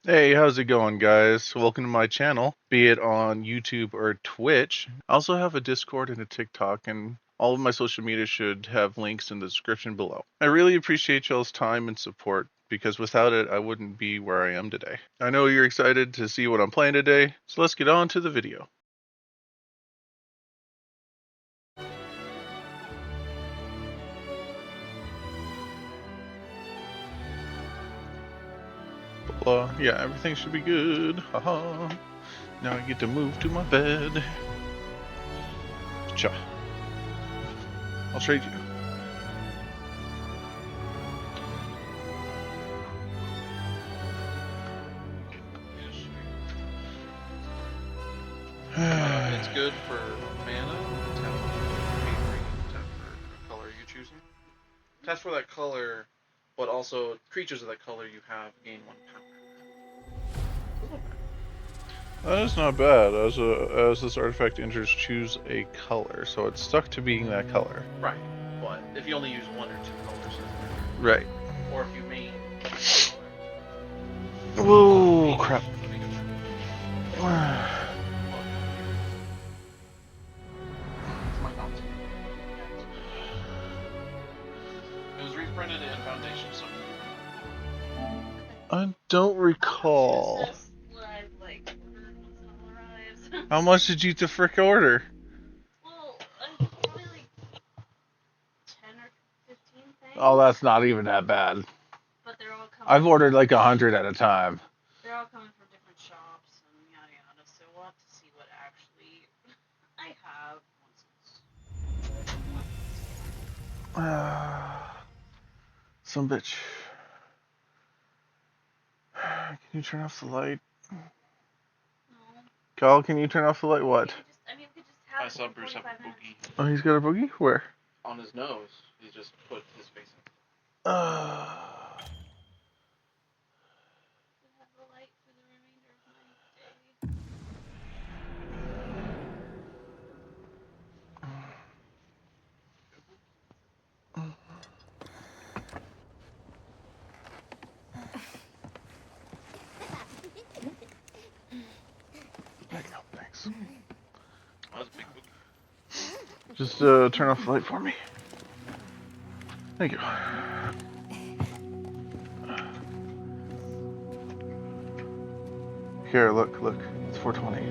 Hey, how's it going, guys? Welcome to my channel, be it on YouTube or Twitch. I also have a Discord and a TikTok, and all of my social media should have links in the description below. I really appreciate y'all's time and support, because without it, I wouldn't be where I am today. I know you're excited to see what I'm playing today, so let's get on to the video. Yeah, everything should be good. Haha. Now I get to move to my bed. Cha. I'll trade you. It's good for mana, tap for catering, tap for color you're choosing. Tap for that color, but also creatures of that color you have gain 1 power. That is not bad. As this artifact enters, choose a color. So it's stuck to being that color. Right, but if you only use 1 or 2 colors, Right. or if you main Whoa, crap. It was reprinted in Foundation, so I don't recall. How much did you to frick order? Well, probably like 10 or 15 things. Oh, that's not even that bad. But they're all coming. I've ordered like 100 at a time. They're all coming from different shops and yada yada. So we'll have to see what actually I have once it's. Some bitch. Can you turn off the light? No. Kyle, can you turn off the light? What? We could just have I saw Bruce have a boogie Oh, he's got a boogie? Where? on his nose. He just put his face in. Have the light for the remainder of my day. There you go, thanks. Oh, that's a big boogie. Just turn off the light for me. Thank you. Here, look. It's 420.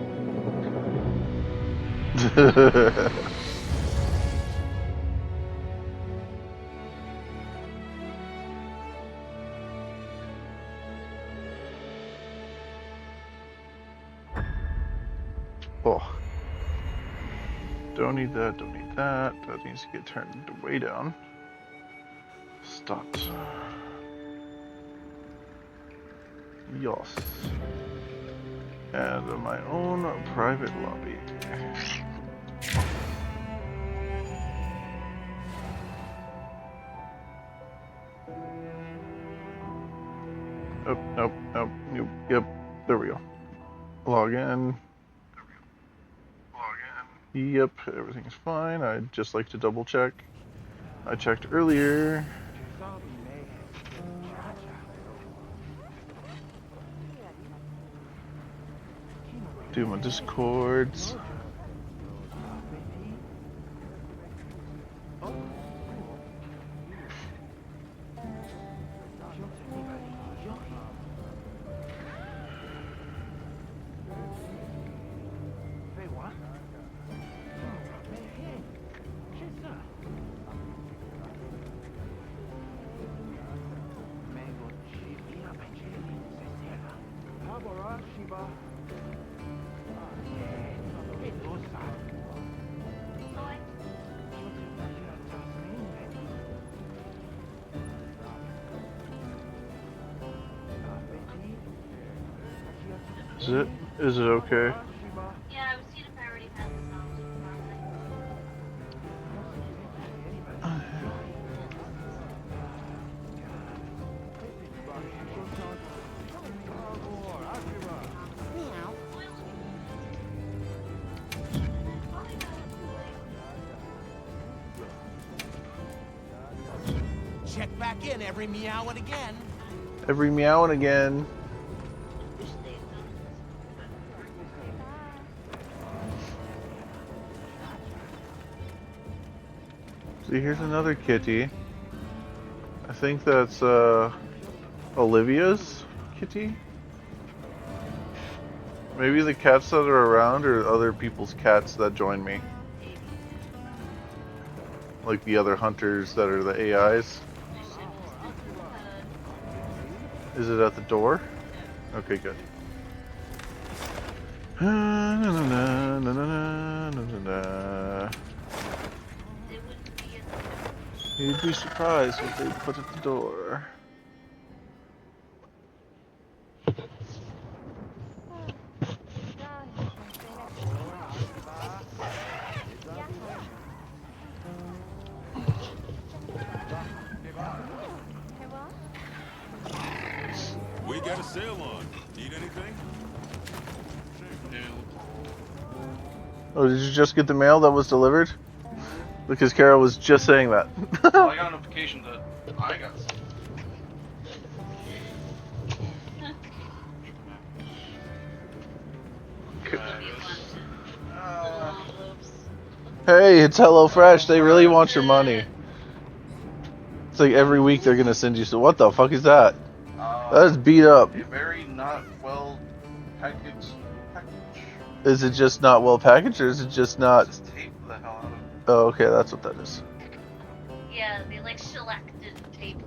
Oh. Don't need that. That needs to get turned way down. Stopped. Yes. And my own private lobby. Oh, nope. Yep, there we go. Log in. Yep, everything's fine. I'd just like to double check. I checked earlier. Do my discords. Is it okay? Yeah, I was seeing if I already had the sounds Check back in every meow and again. Every meow and again. See, here's another kitty. I think that's Olivia's kitty. Maybe the cats that are around are other people's cats that join me. Maybe. Like the other hunters that are the AIs. I should just be through the head. Is it at the door? Okay, good. It wouldn't be at the You'd be surprised what they put at the door. We got a sale on. Need anything? Oh, did you just get the mail that was delivered? Because Kara was just saying that. Well, I got a notification that I got some. Hey, it's HelloFresh. They really want your money. It's like every week they're gonna send you. So what the fuck is that? That is beat up. A very not well packaged package. Is it just not well packaged, or is it just not? Just tape the hell out of it. Oh, okay, that's what that is. Yeah, they like shellacked tape.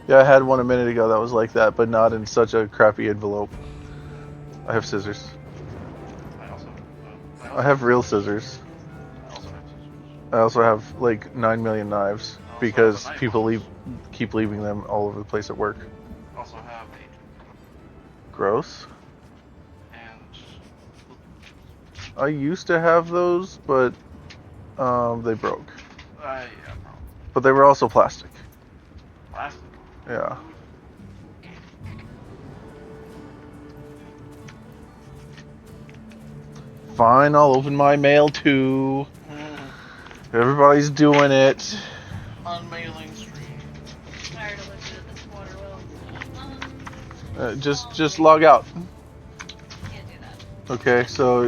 Yeah, I had one a minute ago that was like that, but not in such a crappy envelope. I have scissors. I have real scissors. I also have like 9 million knives because people keep leaving them all over the place at work. Also have a Gross. and I used to have those, but they broke. yeah, probably But they were also plastic. plastic. Yeah. Fine, I'll open my mail too. Everybody's doing it. Unmailing stream. Tired of looking at this water well. Just log out. Can't do that. Okay, so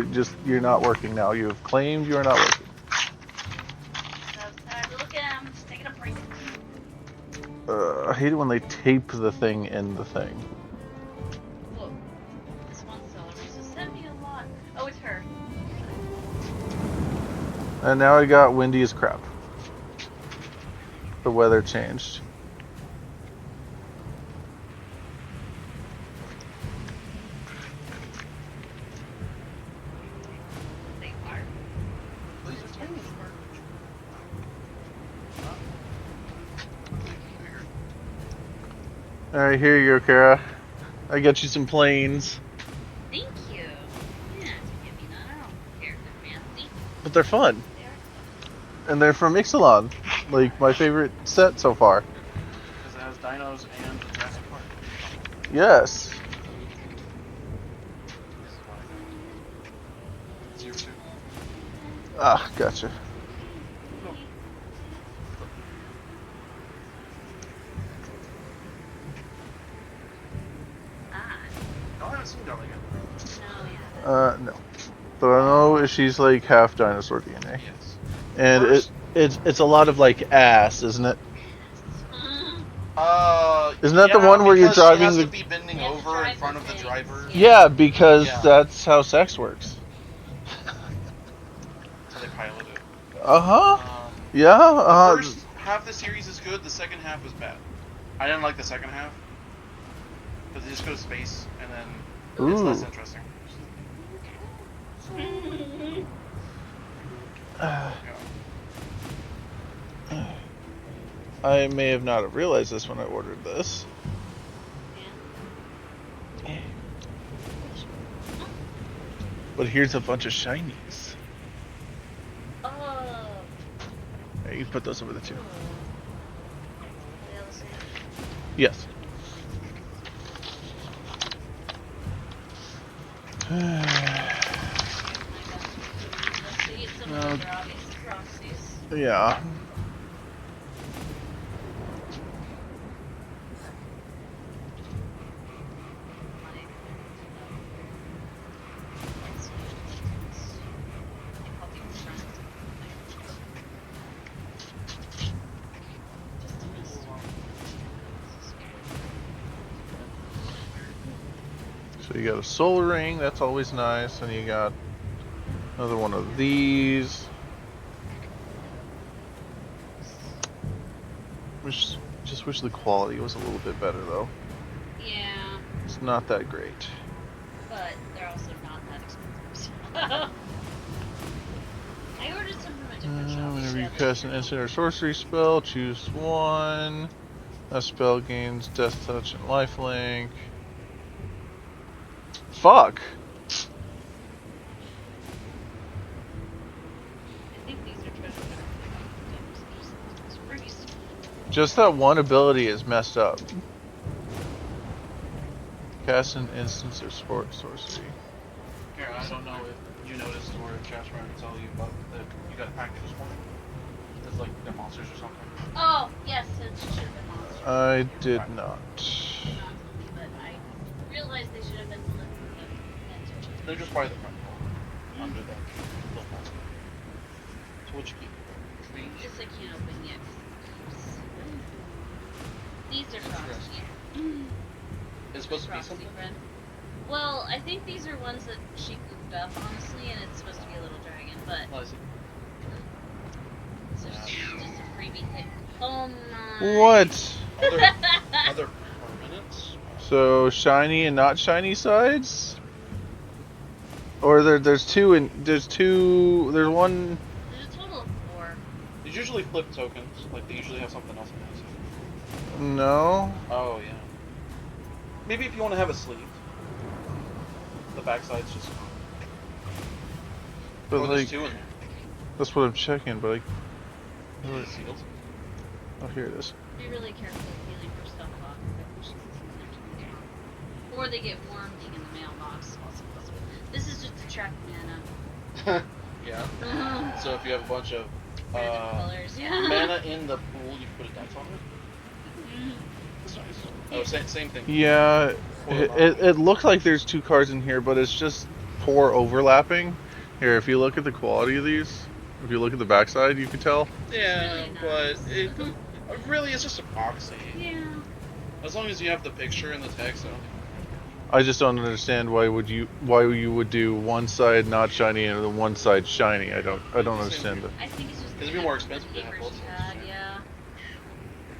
you're not working now. You have claimed you are not working. So tired of looking. I'm just taking a break. I hate it when they tape the thing in the thing. Whoa. This one seller just sent me a lot. Oh, it's her. And now I got windy as crap. The weather changed. They are. These are tiny. Alright, here you go, Kara. I got you some planes. Thank you. Yeah, to give me that. I don't care if they're fancy. But they're fun. They are. And they're from Ixalan. Like, my favorite set so far. Because it has dinos and Jurassic Park. Yes. This is why. It's your two. Ah, gotcha. Ah. No, I haven't seen Dolly yet. No, yeah. No. But I know she's like half dinosaur DNA. Yes. And First- it's a lot of like ass, isn't it? Isn't that the yeah, one where you're because driving she has the- to be bending Yeah, the over in driver front of the things, driver? yeah. Yeah, because Yeah. that's how sex works. So they pilot it. Uh-huh. The Yeah, first half of the series is good. The second half is bad. I didn't like the second half. But they just go to space, and then it's less Ooh. interesting. I may have not have realized this when I ordered this. But here's a bunch of shinies. Oh. Here, you put those over the two. They all the same. Yes. Let's see, it's some No. of the obvious proxies. Yeah. So you got a soul ring, that's always nice, and you got another one of these. Just wish the quality was a little bit better though. Yeah, It's not that great. but they're also not that expensive. I ordered some from a different shop. Whenever you cast an instant or sorcery spell, choose one. That spell gains Death Touch and Lifelink. Fuck! I think these are treasure items. Just that one ability is messed up. Cast an instance or sorcery. Here, I don't know if you noticed or if Chad's trying to tell you, but you got a package this morning. It's like the monsters or something. Oh, yes, it should have been monsters. I did not. Not me, but I realized they should have been delivered. They're just by the front door. Under the little monster. So what you keep? Trees? This I can't open yet. These are frosty. It's supposed to be Frosty something? friend. Well, I think these are ones that she goofed up, honestly, and it's supposed to be a little dragon, but Oh, I see. it's just a freebie thing. Oh my. What? Other permanents? So shiny and not shiny sides? Or there's two and there's one. There's a total of 4. These usually flip tokens. Like they usually have something else in there. No. Oh yeah. Maybe if you want to have a sleeve. The backside's just. But Or there's like 2 in there. that's what I'm checking. But like, Sealed. oh here it is. Be really careful feeling for stuff on. Or they get warm being in the mailbox. Also possible. This is just to track mana. Yeah. So if you have a bunch of Random colors, yeah. mana in the pool, you put a dice on it. That's nice. Oh, same thing. Yeah, Four it looked like there's 2 cards in here, but it's just poor overlapping. Here, if you look at the quality of these, if you look at the backside, you can tell. Yeah, Really but nice. it really it's just a proxy. Yeah. As long as you have the picture and the text, I don't think. I just don't understand why you would do one side not shiny and the one side shiny. I don't understand it. I think it's just It'd be more expensive to have papers both she sides. had, yeah.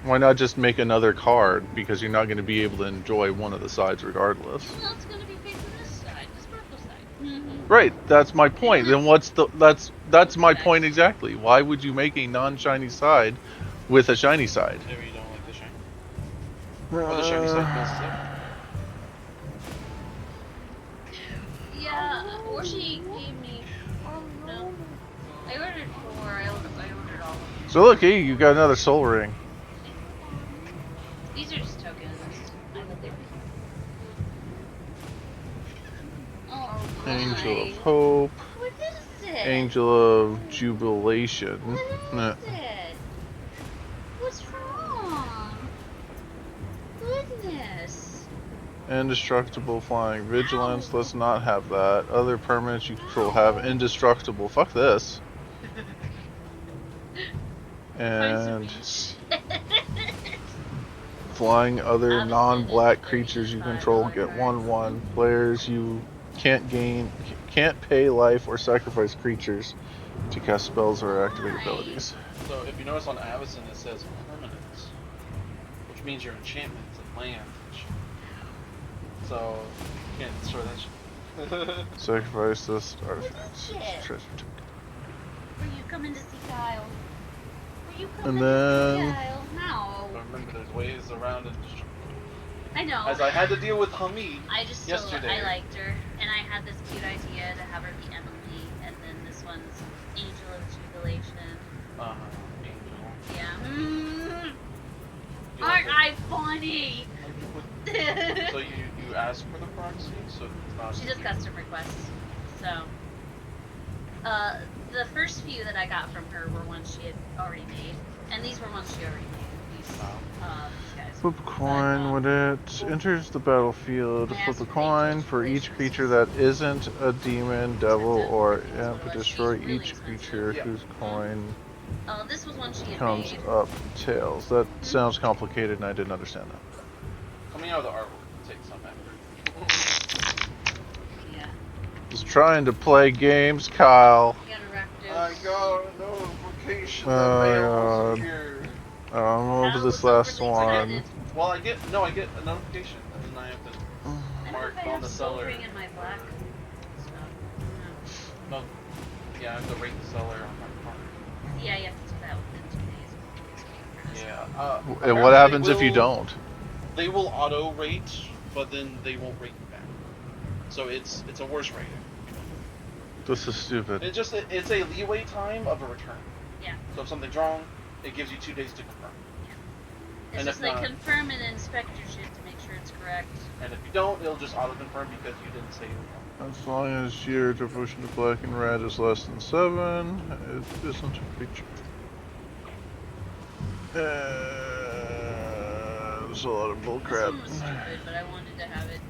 Why not just make another card, because you're not going to be able to enjoy one of the sides regardless. Well, it's gonna be facing this side, the sparkle side. Right, that's my point. Then that's my point exactly. Why would you make a non-shiny side with a shiny side? Maybe you don't like the shiny. Or the shiny side messes up. Yeah, or she gave me. No. I ordered 4. I ordered all of them. So look, hey, you got another soul ring. These are just tokens. I thought they were. Oh, Angel of my. Hope, What is it? Angel of Jubilation. What is it? What's wrong? Goodness. Indestructible Flying Vigilance. Let's not have that. Other permanents you control have indestructible. Fuck this. And flying other non-black creatures you control get 1/1. Players you can't pay life or sacrifice creatures to cast spells or activate abilities. So if you notice on Avacyn it says permanents, which means your enchantments and lands and shit. So you can't destroy that shit. Sacrifice this artifact. What is it? Treasure token. Were you coming to see Kyle? Were you And coming to then- see Kyle? No. But remember, there's ways around it. I know. As I had to deal with Hamid. I just yesterday. I liked her, and I had this cute idea to have her be Emily, and then this one's Angel of Jubilation. Angel. Yeah. You like Aren't it? I funny? So you ask for the proxy, so it's not. She does custom requests. So, the first few that I got from her were ones she had already made, and these were ones she already made. These guys. Flip a coin when it enters the battlefield. Flip a coin for each creature that isn't a demon, devil, or imp. Destroy each creature whose coin This was one she had comes made. up tails. That sounds complicated and I didn't understand that. Coming out of the artwork takes some effort. Just trying to play games, Kyle. You got a rectus. I got a notification Oh, that mail God. is here. Oh, I'm over Kyle this was last overly one. excited. Well, I get a notification, and then I have to I don't mark know if I on have the seller. soldering in my black stuff. No, yeah, I have to rate the seller on my part. No. Yeah, you have to do that within 2 days. Yeah. And what apparently happens they if you will- don't? They will auto rate, but then they won't rate you back. So it's a worse rating. This is stupid. It's a leeway time of a return. Yeah. So if something's wrong, it gives you 2 days to confirm. It's And just if they not- confirm and inspect your shit to make sure it's correct. And if you don't, it'll just auto confirm because you didn't say it wrong. As long as your devotion to black and red is less than 7, it isn't a creature. There's a lot of This bullcrap. one was stupid, but I wanted to have it.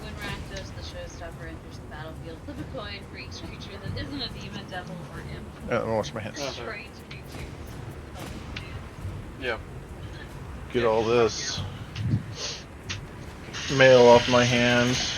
When Rakdos, the showstopper, enters the battlefield, flip a coin for each creature that isn't a demon, devil, or imp. Yeah, let me wash my hands. Destroy each creature. Yeah. Get all this mail off my hands.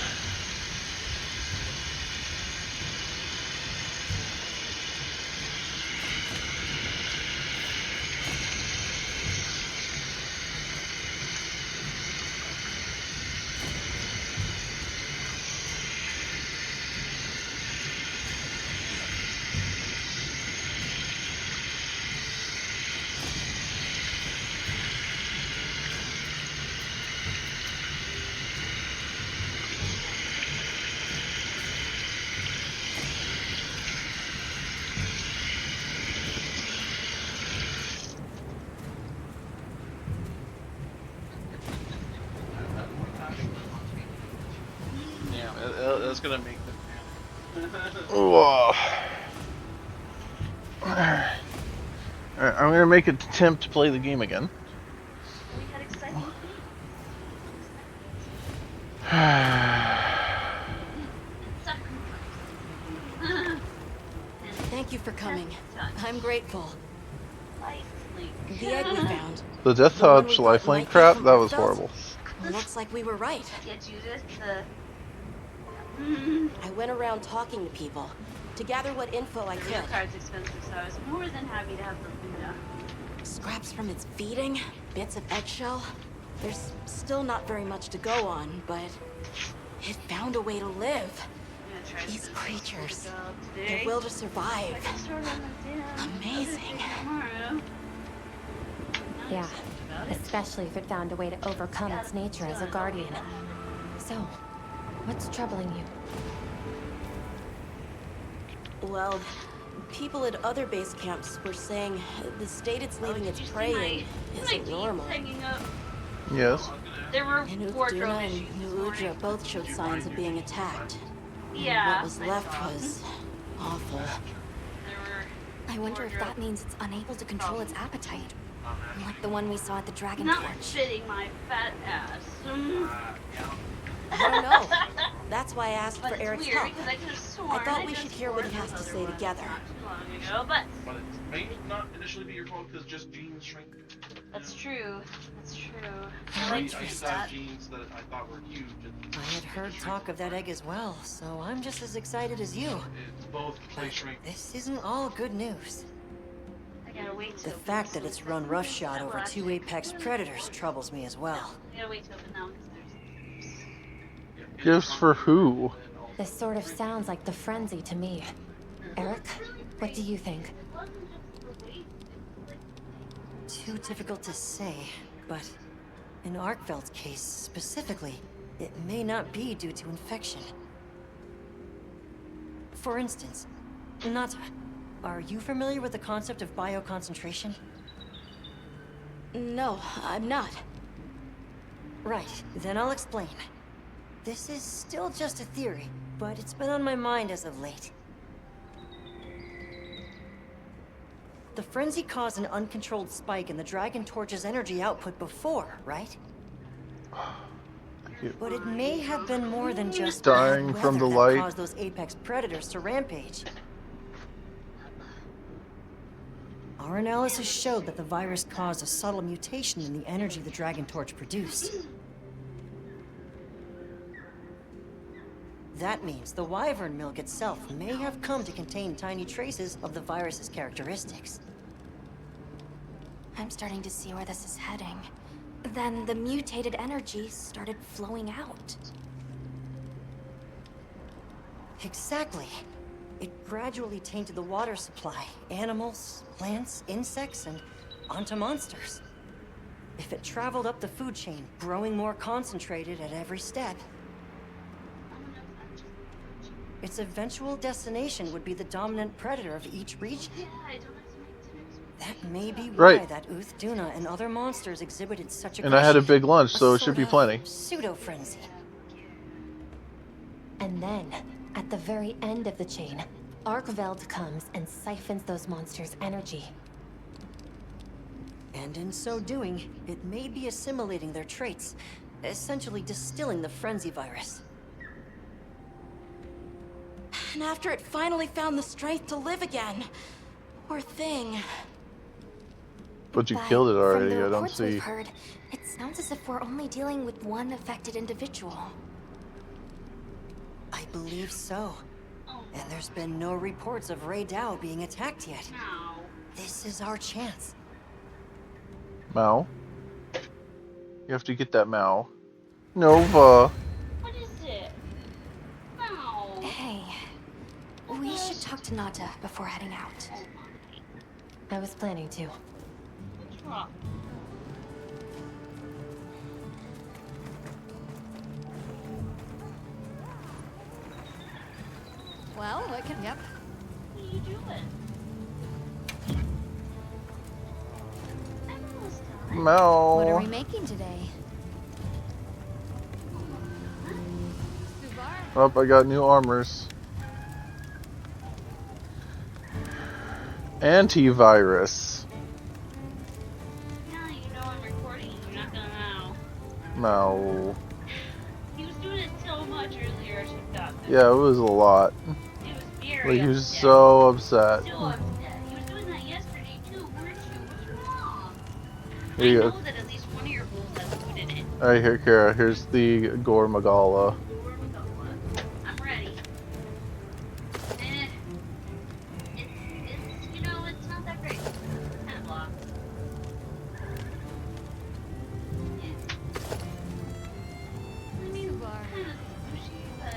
Yeah, that's gonna make them. Whoa. Alright, I'm gonna make an attempt to play the game again. We had exciting things. Thank you for coming. I'm grateful. Lifelink. The egg we found. The Death The one Touch we thought lifelink might be crap, from that was Earthfell? horrible. Looks like we were right. Yeah, Judith, the... I went around talking to people to gather what info I The could. real card's expensive, so I was more than happy to have the Luna. Scraps from its feeding, bits of eggshell. There's still not very much to go on, but it found a way to live. I'm gonna try to These do this creatures, job their today. will to I survive. can start on LinkedIn. Amazing. Tomorrow. Yeah, Nice about it. especially if it found a way to overcome its nature as a guardian. So, what's troubling you? Well, people at other base camps were saying the state it's leaving Oh, its did you see prey my in isn't jeans normal. hanging up? Yes. There were And wardrobe Uthduna issues and this New morning. Udra both showed signs of being attacked. And Yeah. what was I left saw. was awful. There were I wonder if that wardrobe means it's unable to control its appetite. Like the one we saw at the Dragon not Torch. fitting my fat ass. I don't know. That's why I asked But for it's Eric's weird help. because I could have sworn I thought we just should hear what he wore has to another say one together. Not too long ago, but But it may not initially be your fault because just jeans shrink. that's true. That's true. I I used like to that. have jeans that I thought were huge. And I had heard talk of that egg as well, so I'm just as excited as you. it's both they But shrink. this isn't all good news. I gotta wait The till fact that it's run roughshod over 2 apex predators troubles me as well. I gotta wait till open now because there's. Gifts for who? This sort of sounds like the frenzy to me. Eric, what do you think? Too difficult to say, but in Arkfeld's case specifically, it may not be due to infection. For instance, Nata, are you familiar with the concept of bioconcentration? No, I'm not. Right, then I'll explain. This is still just a theory, but it's been on my mind as of late. The frenzy caused an uncontrolled spike in the Dragon Torch's energy output before, right? But it may have been more than just Dying bad from the weather light. that caused those apex predators to rampage. Our analysis showed that the virus caused a subtle mutation in the energy the Dragon Torch produced. That means the wyvern milk itself may have come to contain tiny traces of the virus's characteristics. I'm starting to see where this is heading. Then the mutated energy started flowing out. Exactly. It gradually tainted the water supply, animals, plants, insects, and onto monsters. If it traveled up the food chain, growing more concentrated at every step, its eventual destination would be the dominant predator of each region. Yeah, I don't have to make dinner. That may be why Right. that Uth-Duna and other monsters exhibited such And I had a aggression. big lunch, so it should be plenty. Pseudo-frenzy. And then, at the very end of the chain, Arkveld comes and siphons those monsters' energy. And in so doing, it may be assimilating their traits, essentially distilling the frenzy virus. And after it finally found the strength to live again, poor thing. But you killed it already. From the I don't reports we've see. heard, it sounds as if we're only dealing with one affected individual. I believe so. Oh, And there's been no reports of Rey Dao being attacked yet. no. This is our chance. Mao. You have to get that Mao. Nova. What is it? No. Hey, we should talk to Nata before heading out. I was planning to. What's wrong? Well, what can... Yep. What are you doing? Almost done. Mao. What are we making today? Oh, I got new armors. Antivirus. Now you know I'm recording and you're not gonna know. Mao. He was doing it so much earlier, I should have got this. Yeah, it was a lot. It was very Like, he was upset. so upset. So upset. He was doing that yesterday too, weren't you? What's wrong? Here you I go. know that at least one of your rules has food in it. Alright, here, Kara. Here's the Gore Magala. Where we go? I'm ready. It's you know, it's not that great. It's kind of blah. Yeah. I mean, kind of sushi, but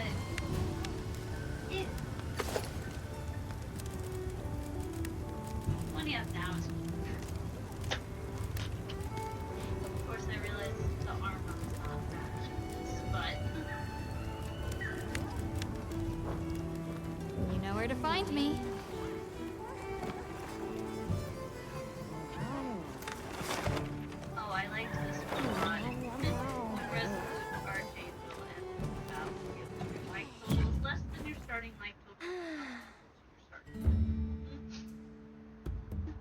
it. 20 up now is. Of course, I realize the armor is not matches, but. You know where to find me. Oh, I liked this one a lot. Resolute Archangel and Battlefield. Your life total is less than your starting life total.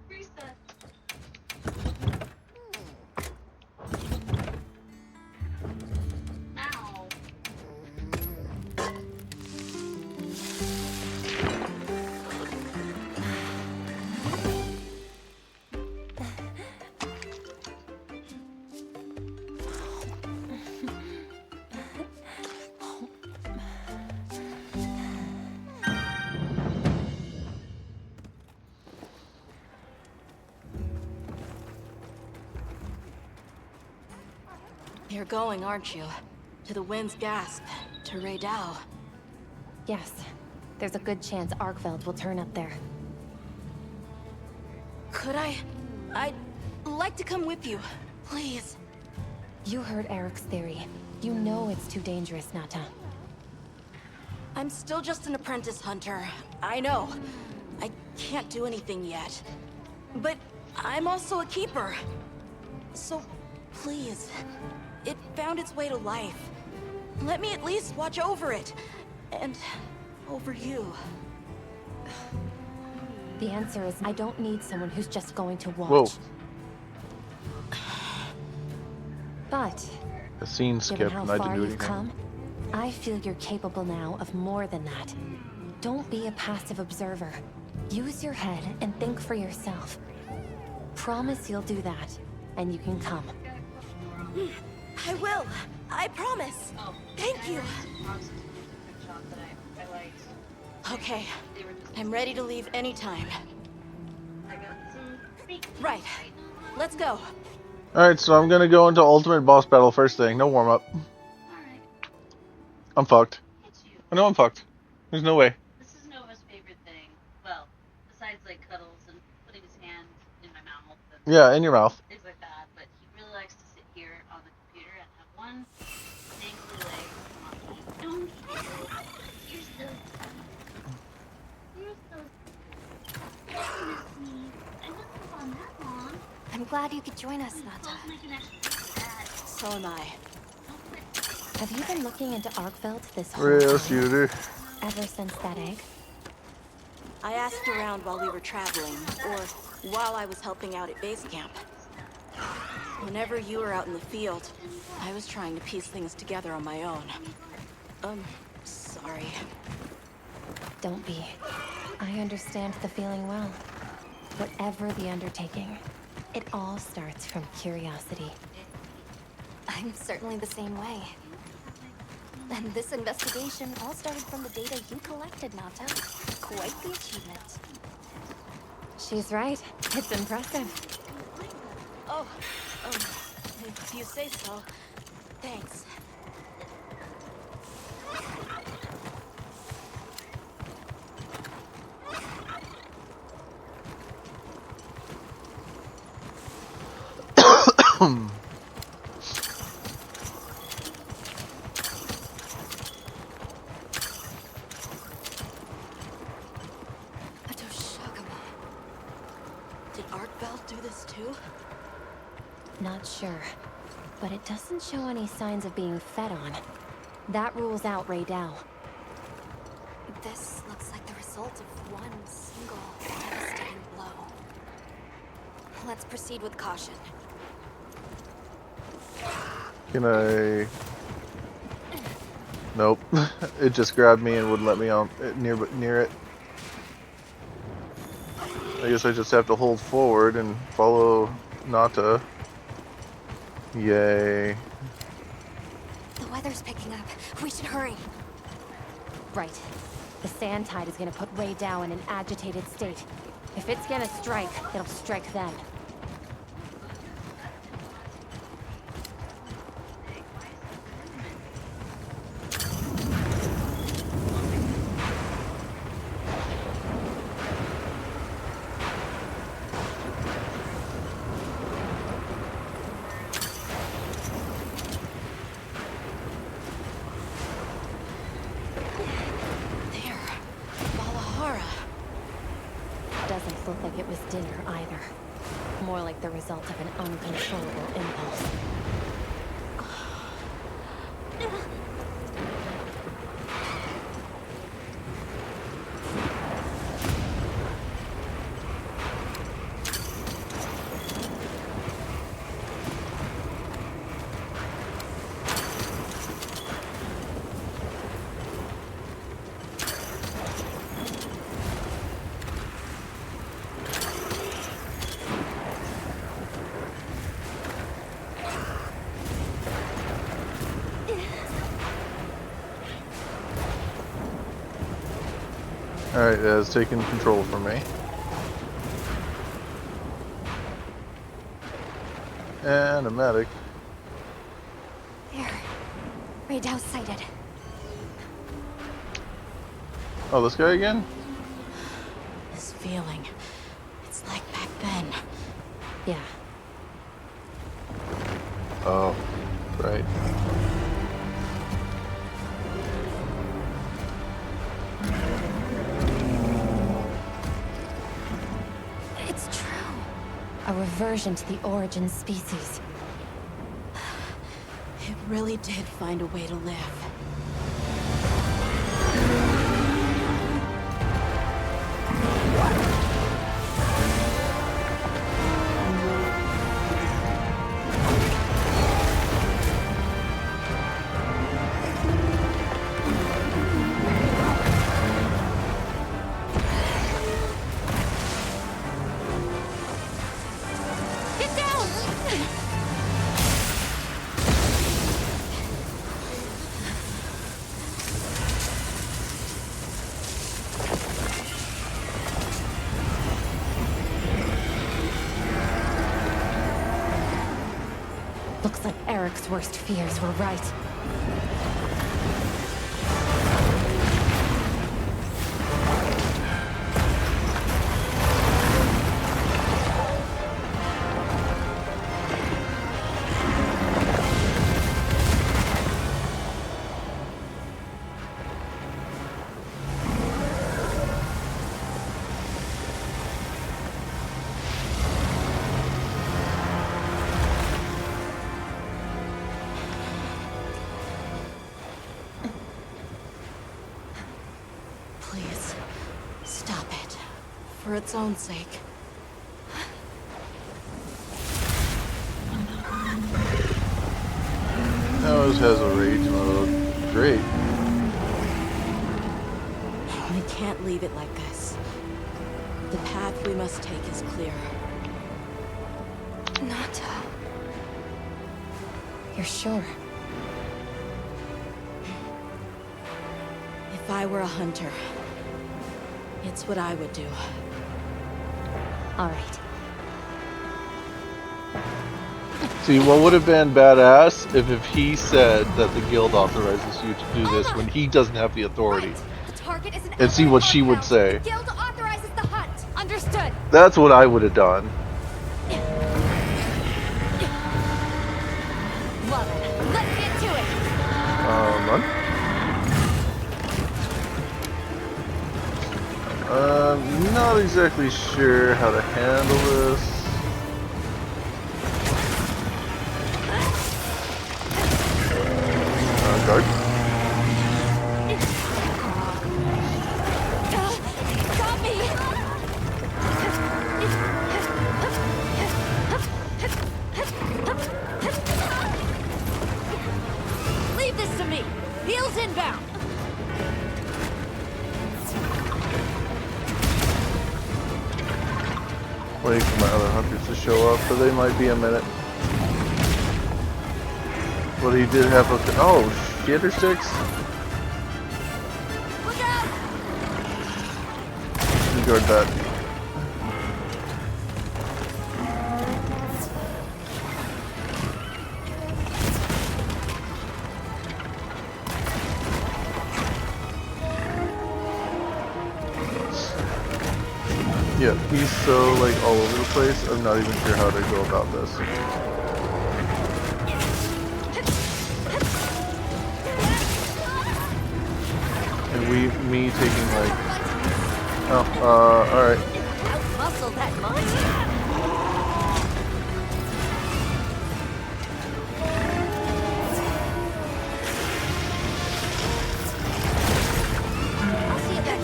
Reset. Ow. You're going, aren't you? To the Wind's Gasp, to Rey Dao. Yes, there's a good chance Arkveld will turn up there. Could I? I'd like to come with you, please. You heard Eric's theory. You know it's too dangerous, Nata. I'm still just an apprentice hunter. I know. I can't do anything yet. But I'm also a keeper. So, please. It found its way to life. Let me at least watch over it. And over you. The answer is I don't need someone who's just going to watch. Whoa. But, The scene given skipped how and I didn't far do you've anything. come, I feel you're capable now of more than that. Don't be a passive observer. Use your head and think for yourself. Promise you'll do that, and you can come. I will. I promise. Oh, Thank you. Promises to do a good job. thought that I liked. Okay, They were just. I'm ready to leave anytime. I got some fake. Right. Let's go. Alright, so I'm gonna go into ultimate boss battle first thing. No warm up. Alright. I'm fucked. It's you. I know I'm fucked. There's no way. This is Nova's favorite thing. Well, besides like cuddles and putting his hand in my mouth and Yeah, in your mouth. things like that, but he really likes to sit here on the computer and have one dangly leg on me. Don't you're so you're so miss me. I wasn't gone that long. I'm glad you could join us, Nata. Close my connection to that. So am I. Don't quit. Have you been looking into Arkveld this whole Real time? shooter. Ever since that egg? I asked around while we were traveling, or while I was helping out at base camp. Whenever you were out in the field, I was trying to piece things together on my own. Sorry. Don't be. I understand the feeling well. Whatever the undertaking, it all starts from curiosity. I'm certainly the same way. And this investigation all started from the data you collected, Nata. Quite the achievement. She's right. It's impressive. Oh, if you say so. Thanks. Did Arkveld do this too? Not sure. But it doesn't show any signs of being fed on. That rules out Ray Dow. This looks like the result of one single devastating blow. Let's proceed with caution. Can I? Nope. It just grabbed me and wouldn't let me on near it. I guess I just have to hold forward and follow Nata. Yay. The weather's picking up. We should hurry. Right. The sand tide is gonna put Ray Dow in an agitated state. If it's gonna strike, it'll strike then. Doesn't look like it was dinner either. More like the result of an uncontrollable impulse. Alright, it has taken control from me. And a medic. There. Ray Dow sighted. Oh, this guy again? This feeling. It's like back then. Yeah. Oh, right. It's true. A reversion to the origin species. It really did find a way to live. Get down! Looks like Eric's worst fears were right. Please, stop it. For its own sake. Now it has a rage mode. Great. We can't leave it like this. The path we must take is clear. Nata. You're sure? If I were a hunter, it's what I would do. All right. See, what would have been badass if he said that the guild authorizes you to do this when he doesn't have the authority. The target is an And see what she would say. The guild authorizes the hunt. Understood. That's what I would have done. Well, let's get to it. Run. Not exactly sure how to handle this. Guard. Stop me! Leave this to me! Heels inbound! Waiting for my other hunters to show up, but they might be a minute. But he did have a... Oh, shitter sticks? Look out! Guard that. Yeah, he's so like all over the place, I'm not even sure how to go about this. And me taking like... Oh, alright. Muscle that monster! I'll see you then.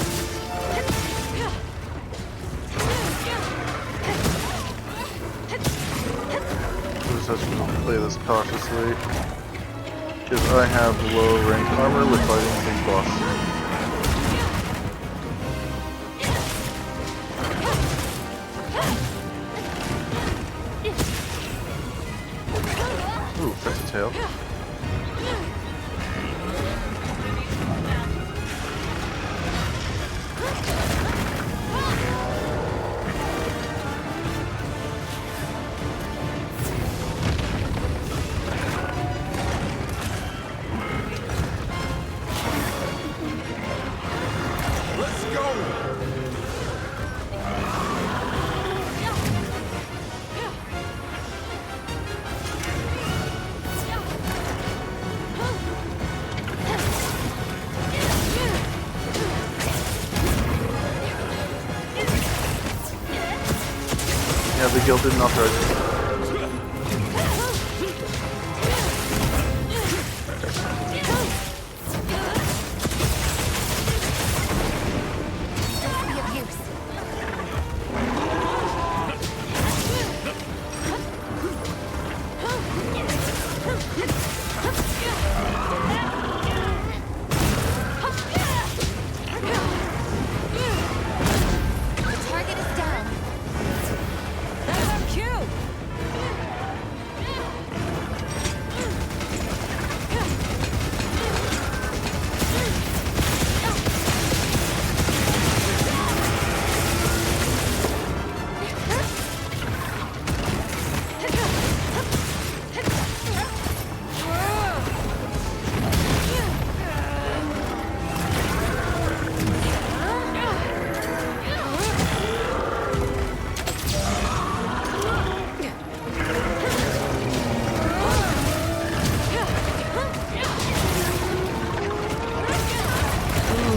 We'll just have to play this cautiously. Because I have low rank armor with fighting big boss. Ooh, that's a tail. Let's go! Yeah, the guild didn't authorize it. Be of use. The target is down. That's our cue!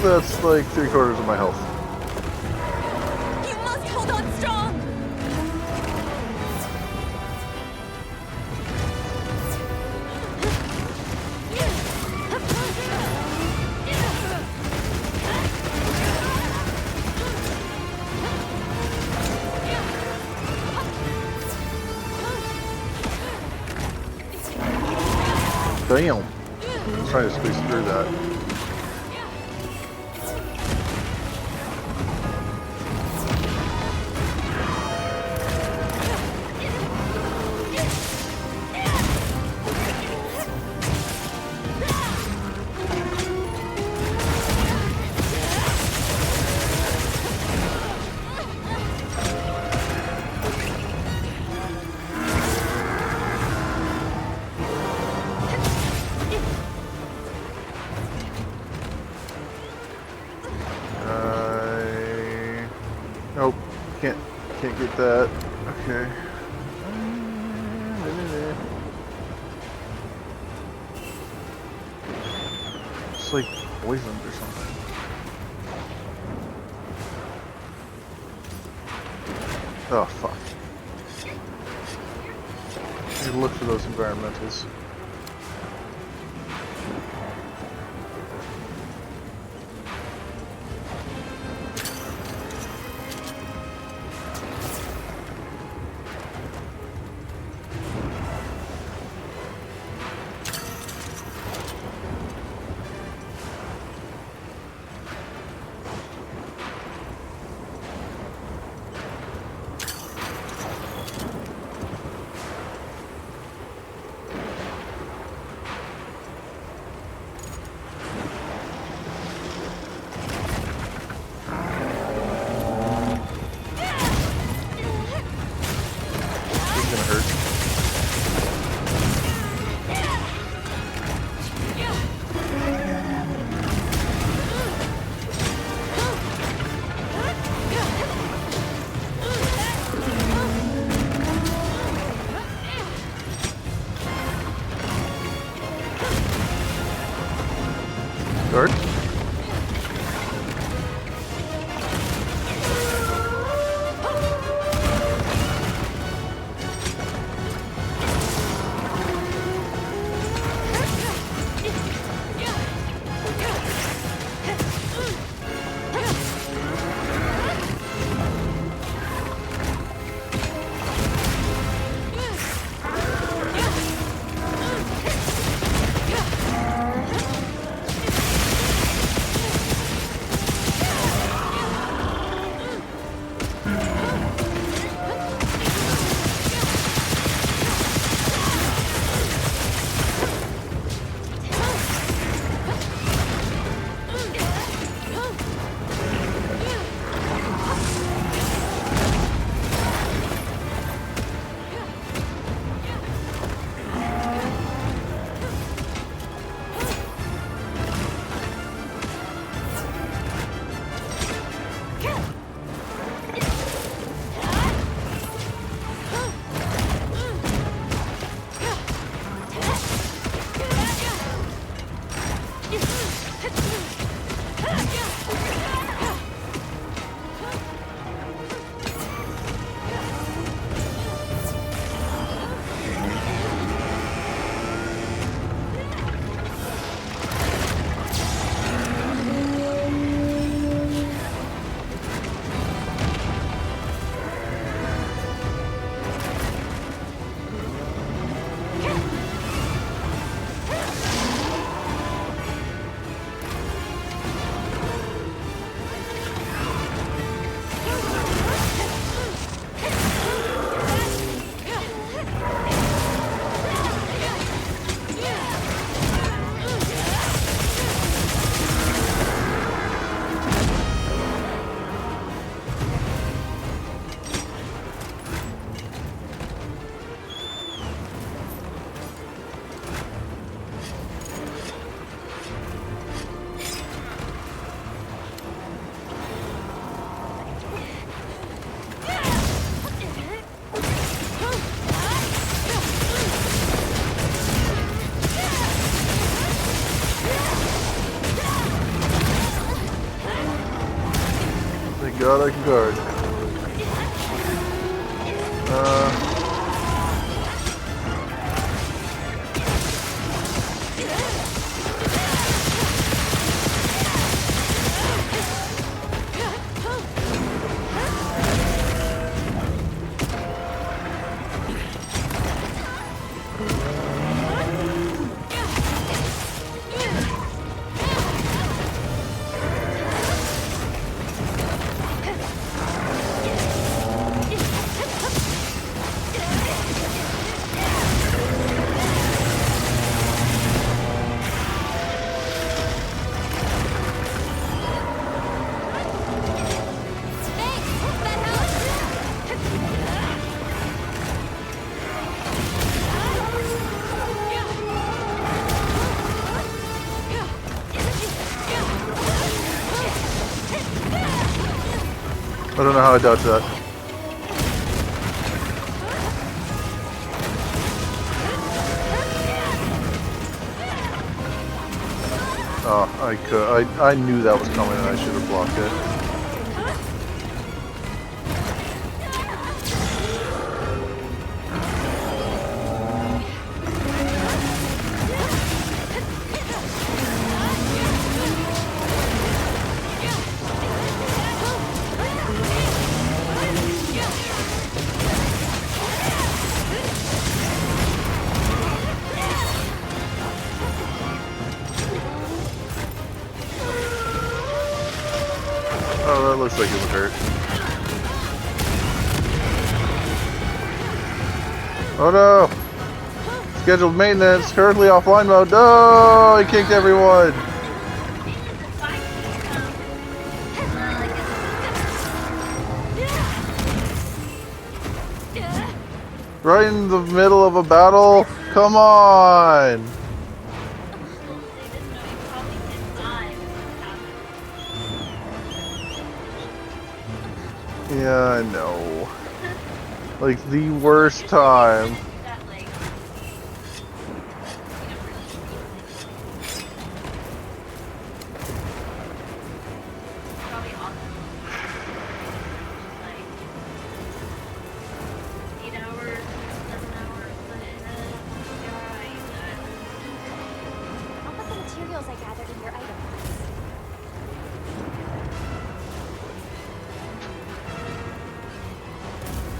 That's like 3/4 of my health. You must hold on strong! Damn. I was trying to squeeze through that. Nope, can't get that. Okay. It's like poisoned or something. Oh fuck. I need to look for those environmentals. Guard? God, I can guard. I don't know how I dodged that. Oh, I knew that was coming and I should have blocked it. Oh, that looks like it would hurt. Oh no! Scheduled maintenance, currently offline mode. No! He kicked everyone! Right in the middle of a battle? Come on! Yeah, I know. Like the worst time. I'll put the materials I gathered in your item box.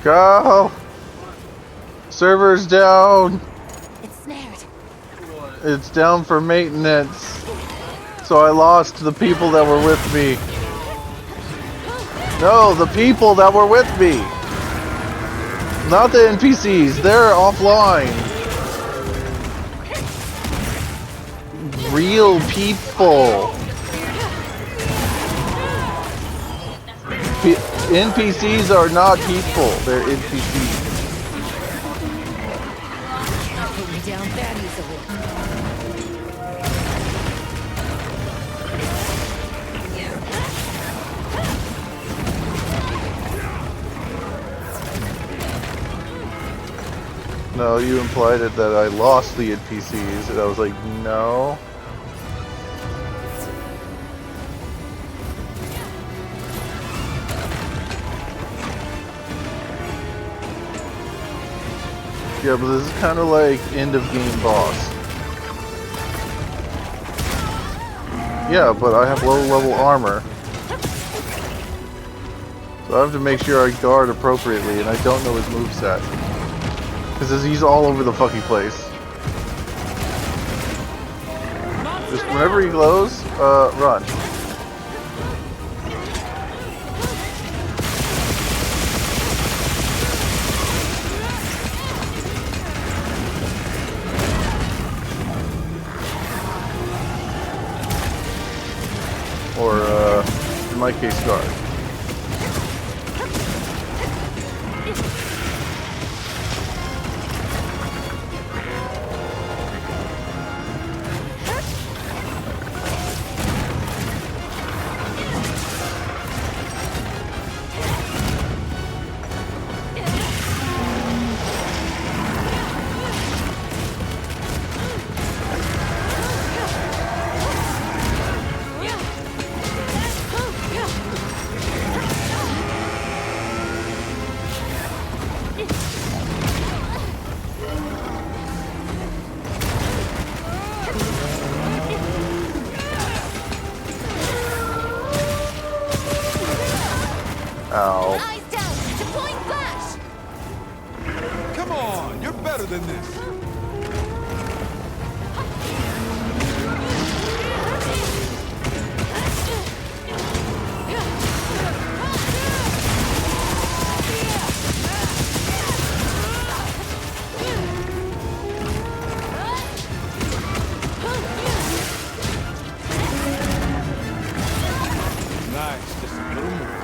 Go! Server's down! It's snared. It's down for maintenance. So I lost the people that were with me. No, the people that were with me! Not the NPCs, they're offline. Real people. NPCs are not people, they're NPCs. Put me down that easily. No, you implied it that I lost the NPCs, and I was like, no. Yeah, but this is kind of like end of game boss. Yeah, but I have low level armor. So I have to make sure I guard appropriately, and I don't know his moveset. Because he's all over the fucking place. Just whenever he glows, run. Or, in my case, guard. Ow. Eyes down! Deploying flash! Come on, you're better than this. Nice, just a little more.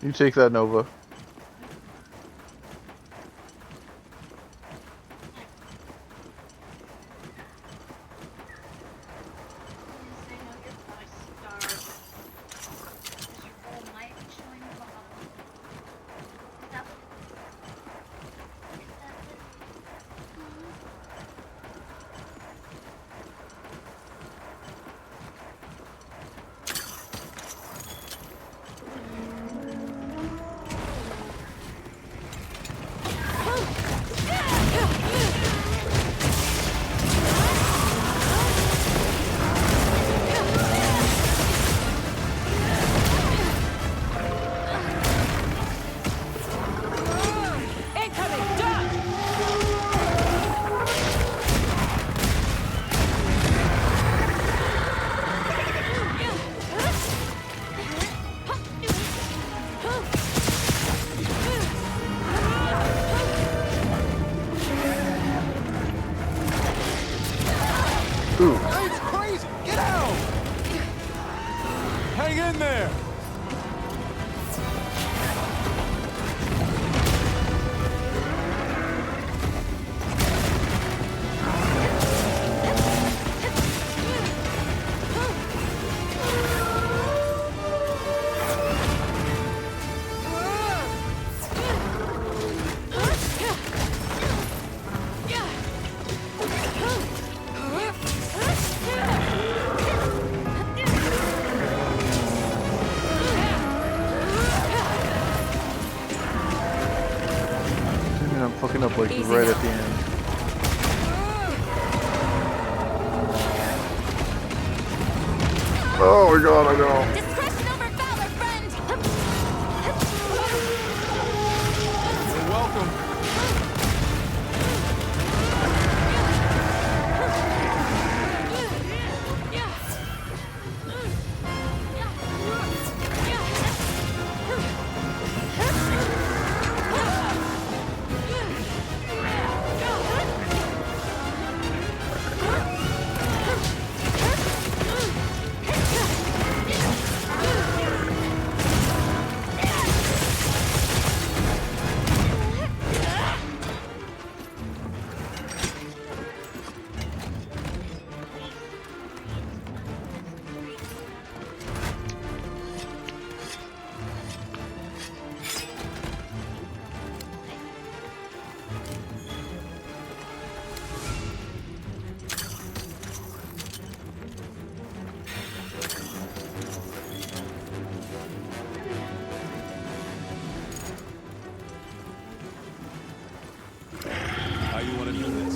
You take that, Nova. Ooh. It's crazy! Get out! Hang in there! I'm fucking up like right at the end. Oh my god, I know. Discretion over valor, friend! You're welcome. How you want to do this?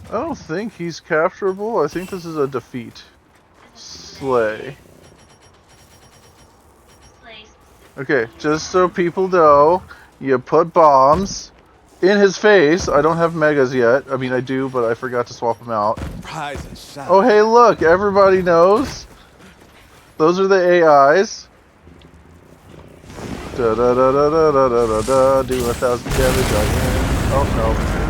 I don't think he's capturable. I think this is a defeat. Slay. Okay, just so people know, you put bombs in his face. I don't have megas yet. I mean, I do, but I forgot to swap them out. Rise and shine. Oh, hey, look, everybody knows. Those are the AIs. Da da da da da da da da da. Do 1,000 damage again. Oh no.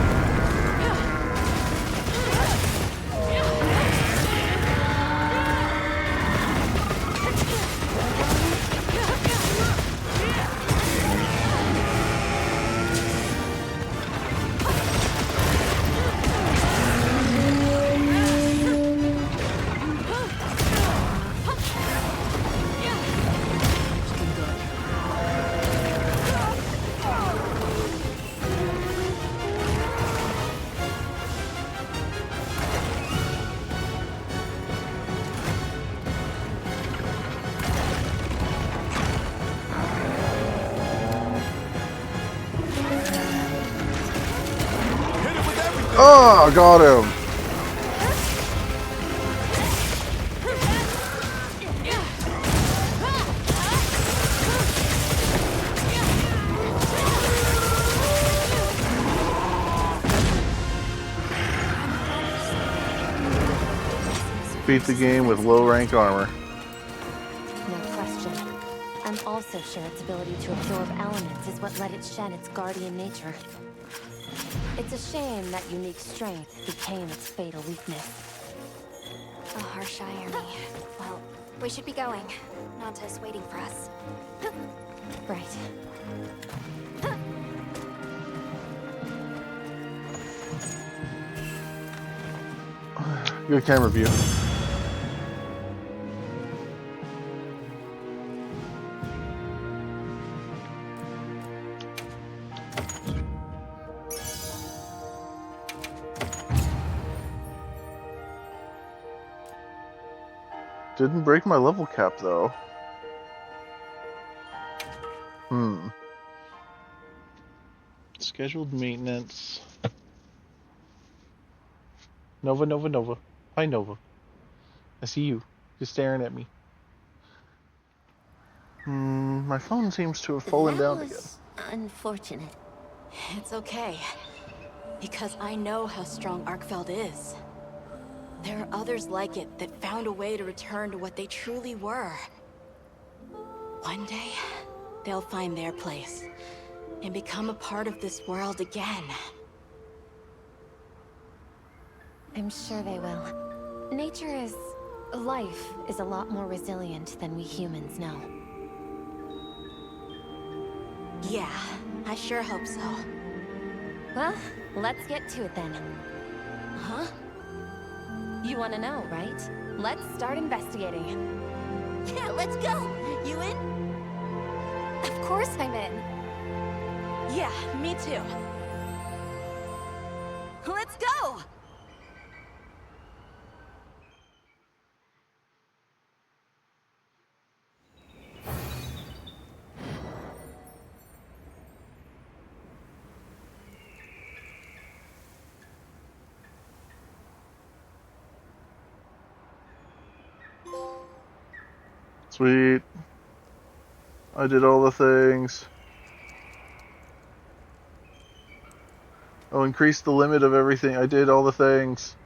Oh, I got him. Beat the game with low rank armor. No question. I'm also sure its ability to absorb elements is what let it shed its guardian nature. It's a shame that unique strength became its fatal weakness. A harsh irony. Well, we should be going. Nanta's waiting for us. Right. Good camera view. Didn't break my level cap though. Scheduled maintenance. Nova, Nova, Nova. Hi, Nova. I see you. You're staring at me. My phone seems to have fallen down again. Unfortunate. It's okay. Because I know how strong Arkfeld is. There are others like it that found a way to return to what they truly were. One day, they'll find their place and become a part of this world again. I'm sure they will. Life is a lot more resilient than we humans know. Yeah, I sure hope so. Well, let's get to it then. Huh? You want to know, right? Let's start investigating. Yeah, let's go! You in? Of course I'm in. Yeah, me too. Let's go! Sweet. I did all the things. Oh, increase the limit of everything. I did all the things.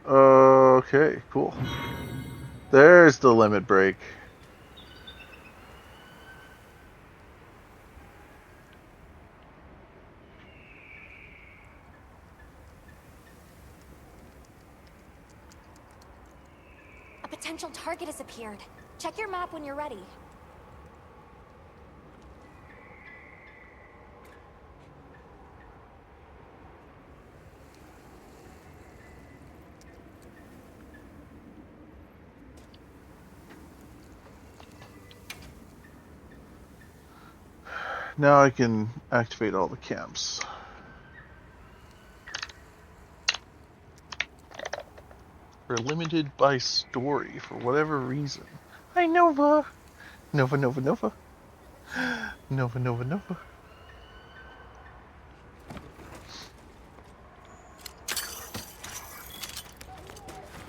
Okay, cool. There's the limit break. A potential target has appeared. Check your map when you're ready. Now I can activate all the camps. We're limited by story for whatever reason. Hi, Nova! Nova, Nova, Nova. Nova, Nova, Nova.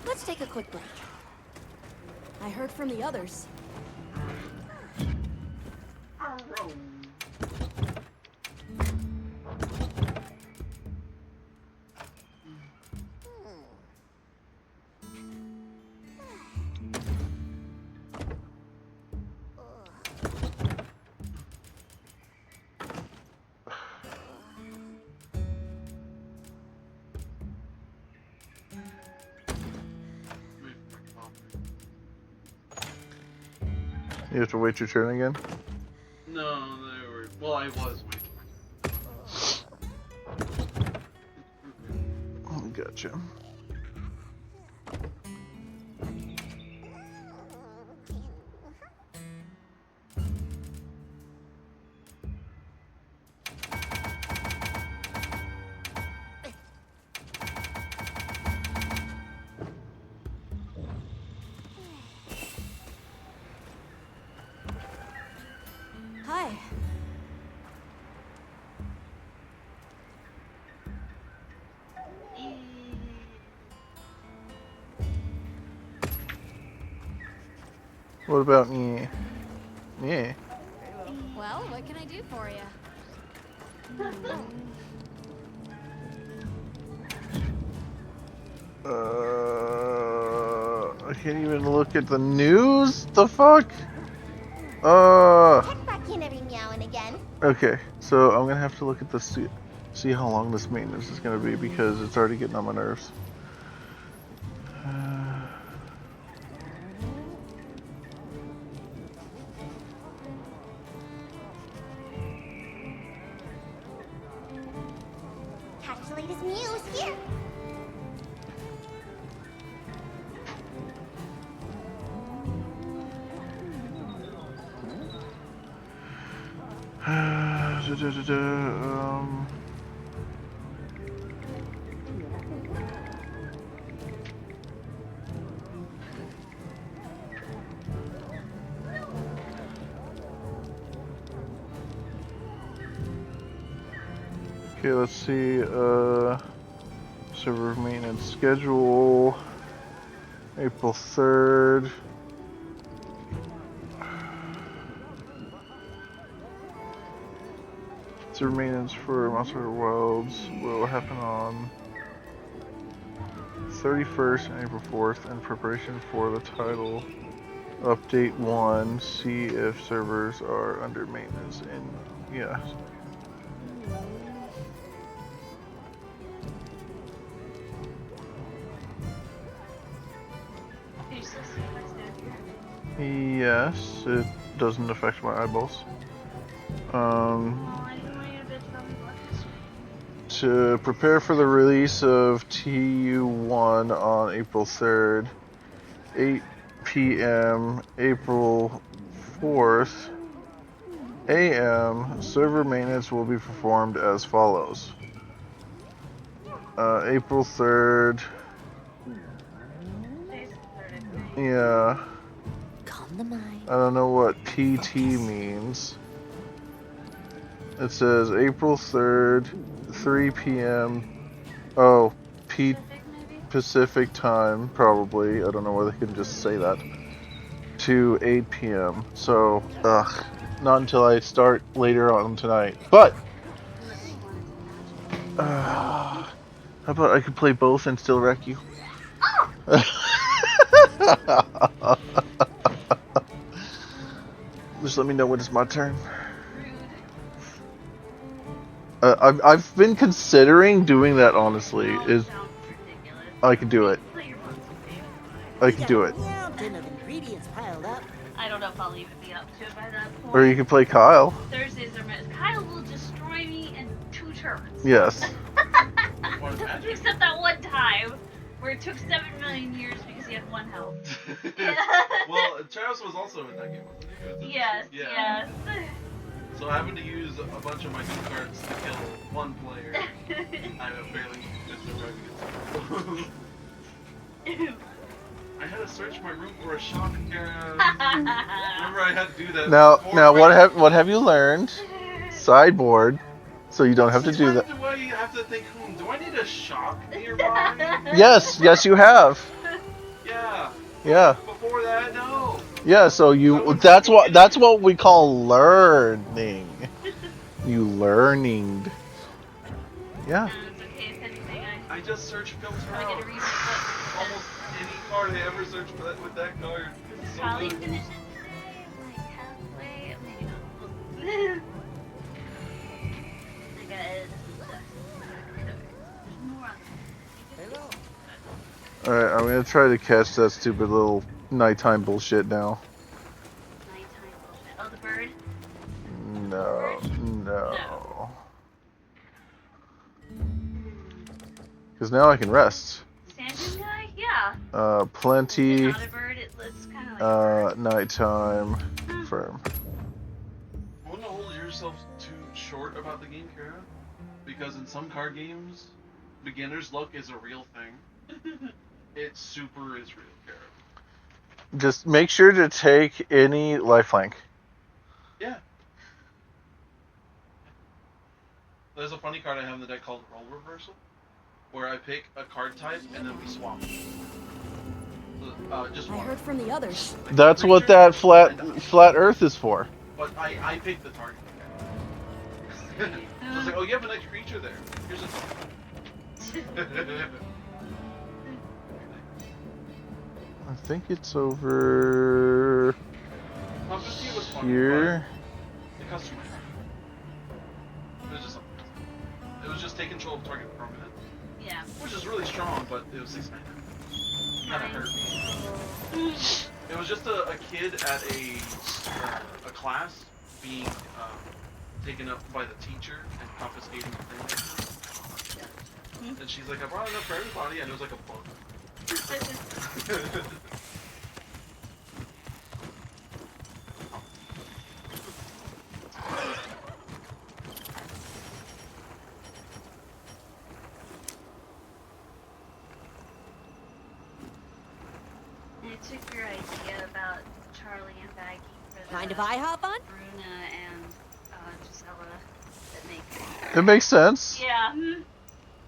Let's take a quick break. I heard from the others. You have to wait your turn again? No, they were. Well, I was waiting. Gotcha. Hi. What about me? Yeah. Well, what can I do for you? I can't even look at the news? The fuck? Check back in every meow and again. Okay, so I'm gonna have to look at this, see how long this maintenance is gonna be because it's already getting on my nerves. Catch the latest news here. Okay, let's see, server maintenance schedule, April 3rd. Server maintenance for Monster Hunter Wilds will happen on 31st and April 4th in preparation for the title update 1. See if servers are under maintenance and yeah. Can you still see my stand here? Yes, it doesn't affect my eyeballs. Oh, I didn't want you to bitch about me watching this. To prepare for the release of TU1 on April 3rd, 8 p.m. April 4th a.m. server maintenance will be performed as follows. April 3rd, yeah, Calm the mind. I don't know what PT means. It says April 3rd, 3 p.m. Oh, Pacific time, probably. I don't know why they couldn't just say that. To 8 p.m. So, not until I start later on tonight. But, how about I could play both and still wreck you? Just let me know when it's my turn. I've been considering doing that, honestly. Is I can do it. I can do it. I don't know if I'll even be up to it by that point. Or you can play Kyle. Thursdays are missed. Kyle will destroy me in 2 turns. Yes. Except that one time where it took 7 million years because he had 1 health. Well, Travis was also in that game, wasn't he? Yes, Yeah. yes. So having to use a bunch of my good cards to kill one player, I have a fairly good surviving. I had to search my room for a shotgun. Remember, I had to do that. Now, what have you learned? Sideboard, so you don't have to do that. Why do you have to think? Do I need a shock nearby? Yes, you have. Yeah. Yeah. Before that, no. Yeah, so that's what we call learning. You learning. Yeah. I just searched filter out almost any card I ever searched for that with that card. It's so Probably good. finish it today, like halfway, maybe not. Alright, I'm gonna try to catch that stupid little nighttime bullshit now. Nighttime Oh, the bird? No, no. Because now I can rest. Sand dune guy? Yeah. Plenty. It's not a bird, it's kind of like a bird. Nighttime. Firm. I wouldn't hold yourself too short about the game, Kara. Because in some card games, beginner's luck is a real thing. It super is real, Kara. Just make sure to take any lifelink. Yeah. There's a funny card I have in the deck called Role Reversal, where I pick a card type and then we swap. Just I one. heard from the others. That's what that flat Earth is for. But I picked the target. So it's like, oh, you have a nice creature there. Here's a. I think it's over Top 50 was fun, here. but it cost too much. It was just something. It was just take control of target permanent. Yeah. Which is really strong, but it was 6 mana. Kinda hurt me. It was just a kid at a class being taken up by the teacher and confiscating the thing. And she's like, I brought enough for everybody, and it was like a bug. I took your idea about Charlie and Baggy for the Mind if I hop on? Bruna and Gisela that make It makes sense. Yeah.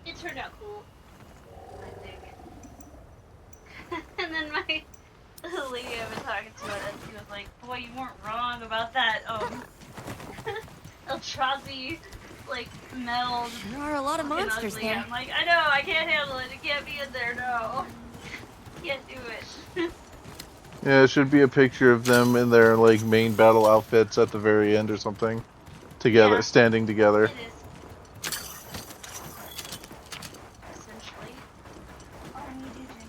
It turned out cool. I think. And then the lady I've been talking to, and she was like, boy, you weren't wrong about that, Eldrazi, like, meld. There are a lot of fucking monsters ugly. there. I'm like, I know, I can't handle it. It can't be in there, no. Can't do it. Yeah, it should be a picture of them in their like main battle outfits at the very end or something. Together, Yeah. standing together. It is. Essentially. Oh, and you do, Jenny.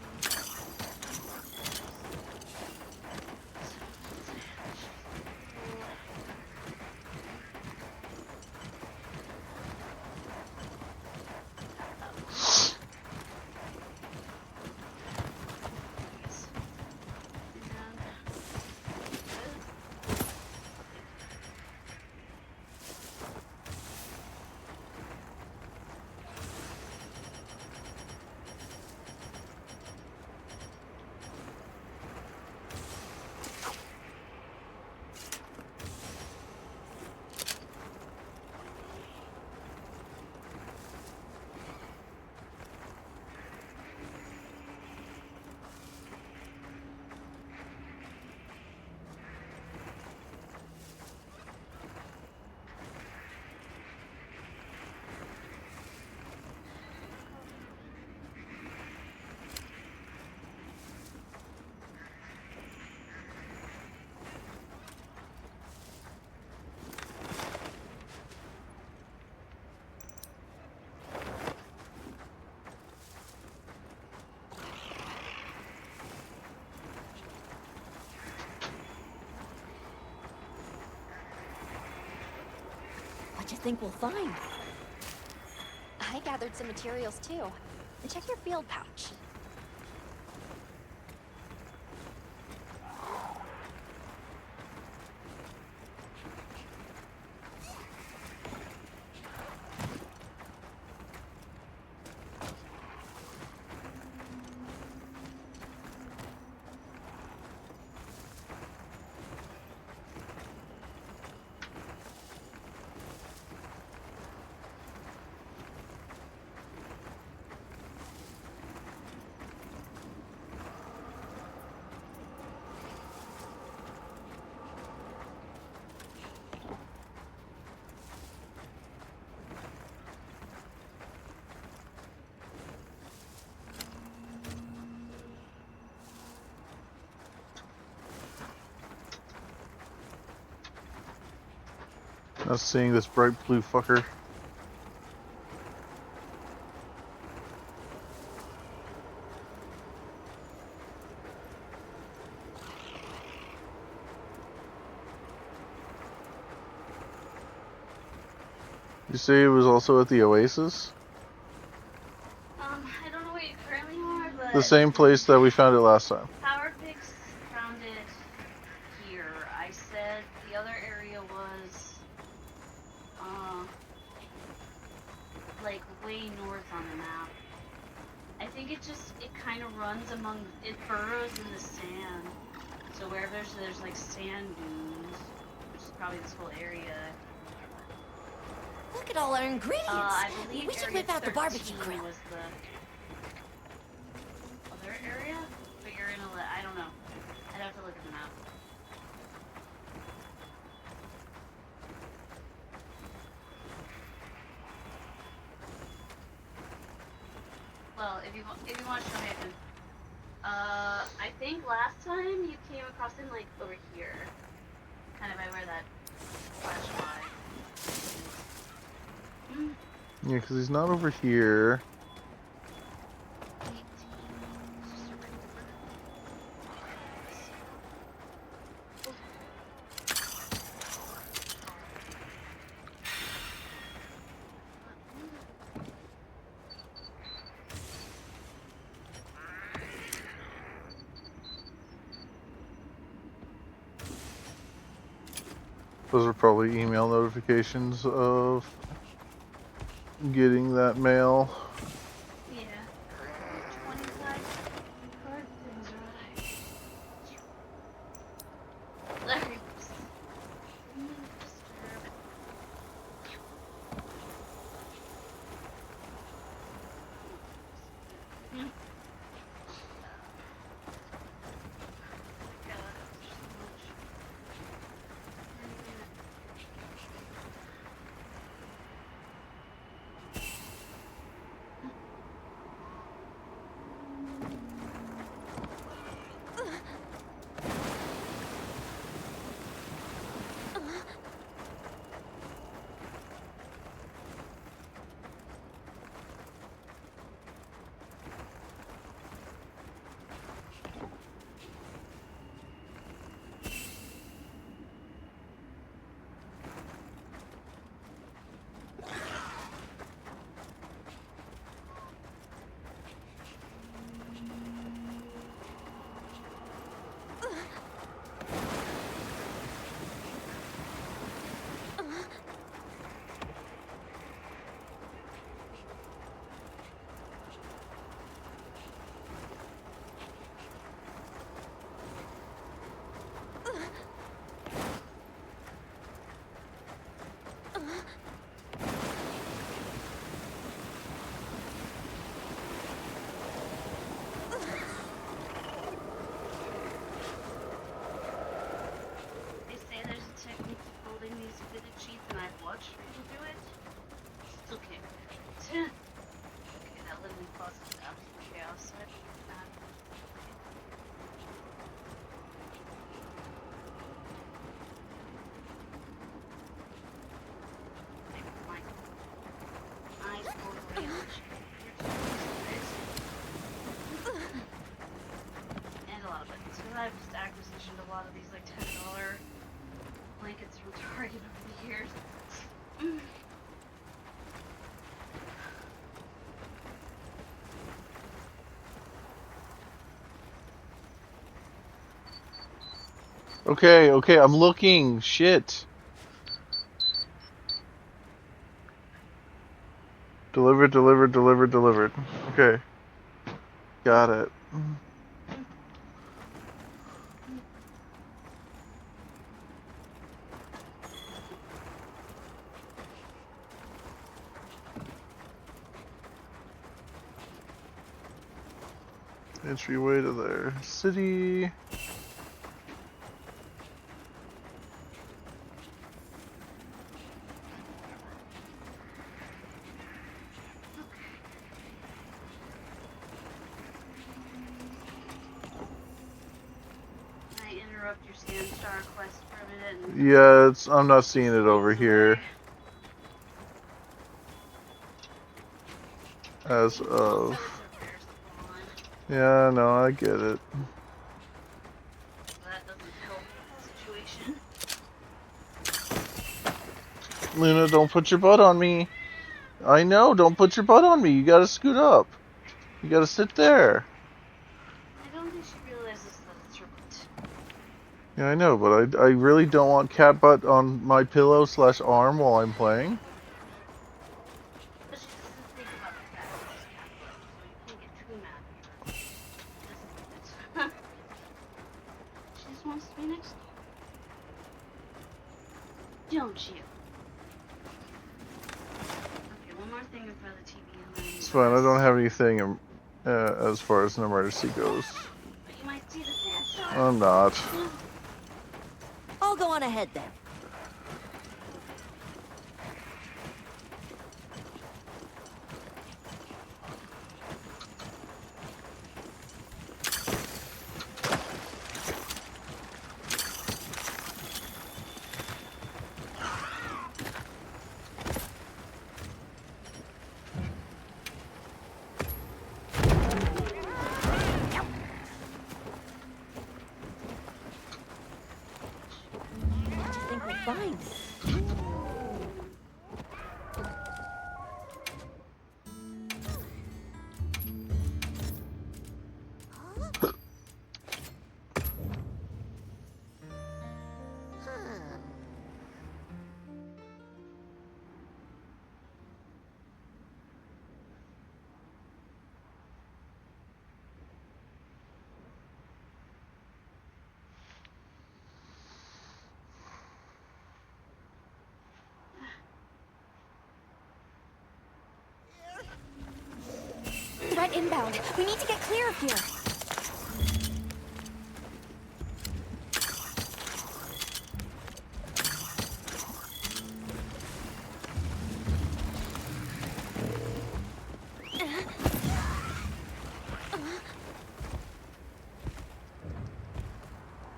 What do you think we'll find? I gathered some materials too. And check your field pouch. Not seeing this bright blue fucker. You say it was also at the Oasis? I don't know where you currently are, but The same place that we found it last time. Power Pix found it here. I said the other area was like way north on the map. I think it kind of runs among, it burrows in the sand. So wherever there's like sand dunes, which is probably this whole area. Look at all our ingredients. I believe We should area whip out the barbecue 13 grill. was the other area, but you're in I don't know. I'd have to look at the map. Well, if you want to show me, I think last time you came across him like over here, kind of by where that flash by. Yeah, because he's not over here. 18. Those are probably email notifications of getting that mail. Yeah. 25 card things are like. Larry. I've just acquisitioned a lot of these like $10 blankets from Target over the years. Okay, I'm looking. Shit. Delivered. Okay. Got it. Entryway to their city. Interrupt your Sandstar quest for a minute. Yeah, I'm not seeing it over here. As of... Yeah, no, I get it. That doesn't help the situation. Luna, don't put your butt on me. I know, don't put your butt on me. You gotta scoot up. You gotta sit there. I don't think she realizes that it's her butt. Yeah, I know, but I really don't want cat butt on my pillow / arm while I'm playing. But she doesn't think about the fact that it's cat butt, so you can't get too mad at her. She doesn't think it's... She just wants to be next to you. Don't you? Okay, one more thing in front of the TV and then... It's fine, I don't have anything as far as an emergency goes. But you might see the Death Star. I'm not. I'll go on ahead then. Fine. Threat inbound. We need to get clear of here.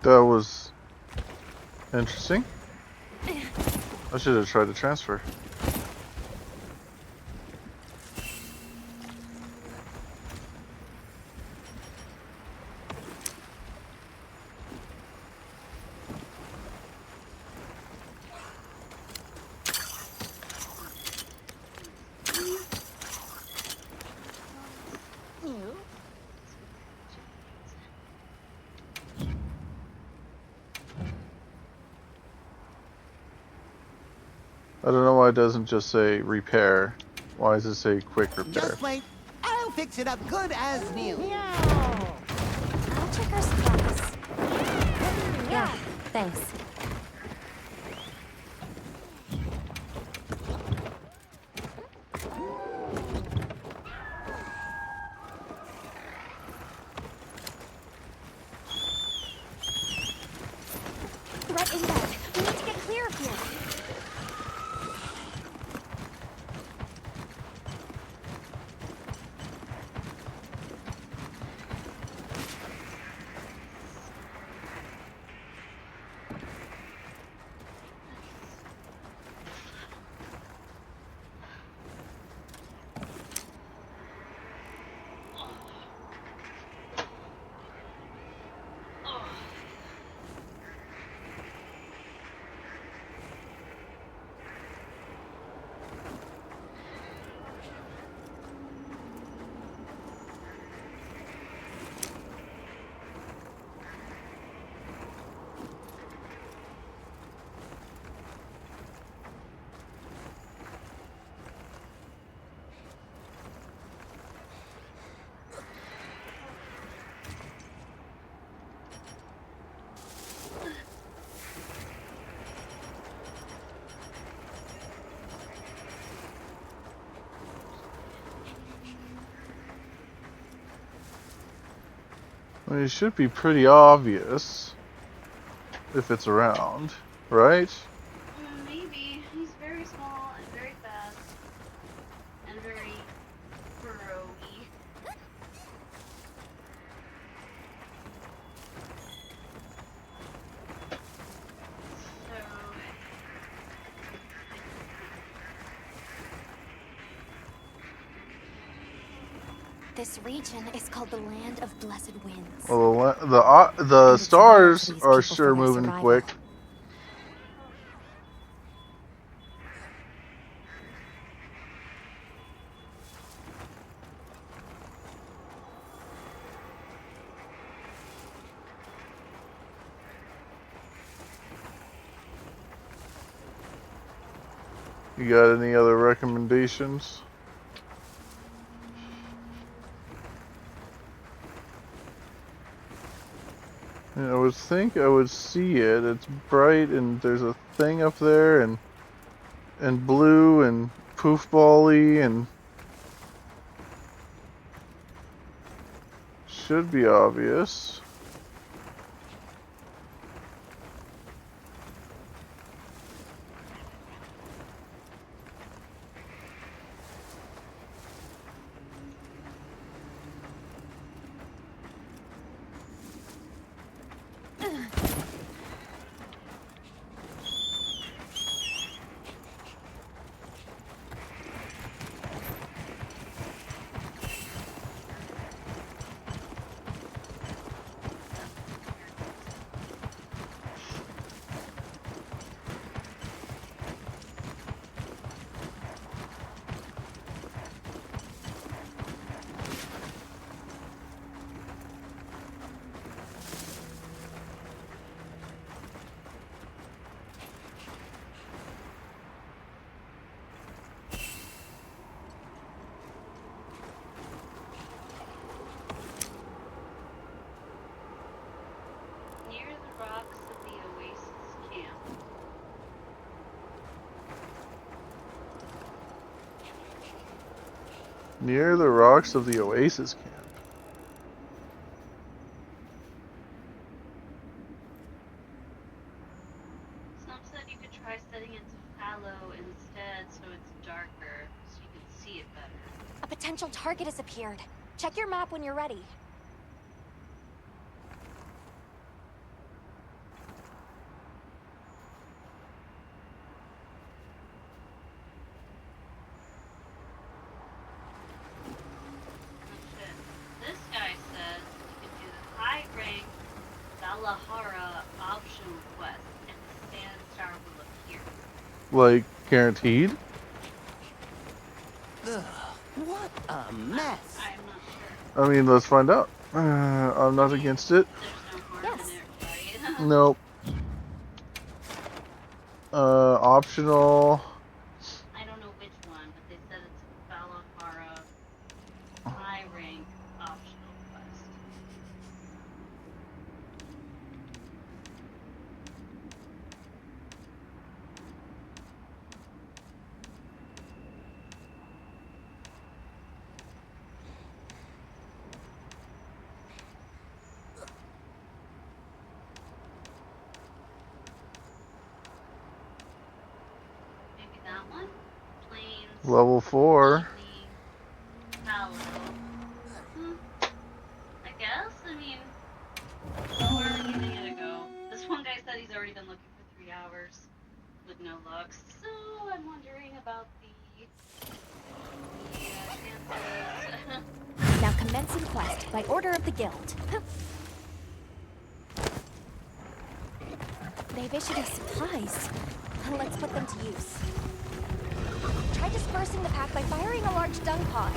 That was interesting. I should have tried to transfer. I don't know why it doesn't just say repair. Why does it say quick repair? Just wait. I'll fix it up good as new. I'll check our supplies. Yeah, thanks. Threat inbound. We need to get clear of here. I mean, it should be pretty obvious if it's around, right? Maybe. He's very small and very fast and very burrowy. This region is called the Land of Blessed Winds. Well, the stars are sure moving quick. You got any other recommendations? I would think I would see it. It's bright and there's a thing up there and blue and poofball-y and should be obvious. Near the rocks of the Oasis camp. Near the rocks of the Oasis camp. Some said you could try setting it to fallow instead so it's darker, so you can see it better. A potential target has appeared. Check your map when you're ready. This guy says you can do the high rank Valahara optional quest and the Sand Star will appear. Like, guaranteed? Ugh, what a mess. I'm not sure. I mean, let's find out. I'm not against it. There's no harm in it, right? Nope. Optional. I don't know which one, but they said it's Valahara high rank optional quest. Maybe that one? Plains. Level 4. Fallow. I guess. I mean, we're giving it a go. This one guy said he's already been looking for 3 hours with no luck. So I'm wondering about the chances. Now commencing quest by order of the guild. They've issued us supplies. Let's put them to use. Try dispersing the pack by firing a large dung pod.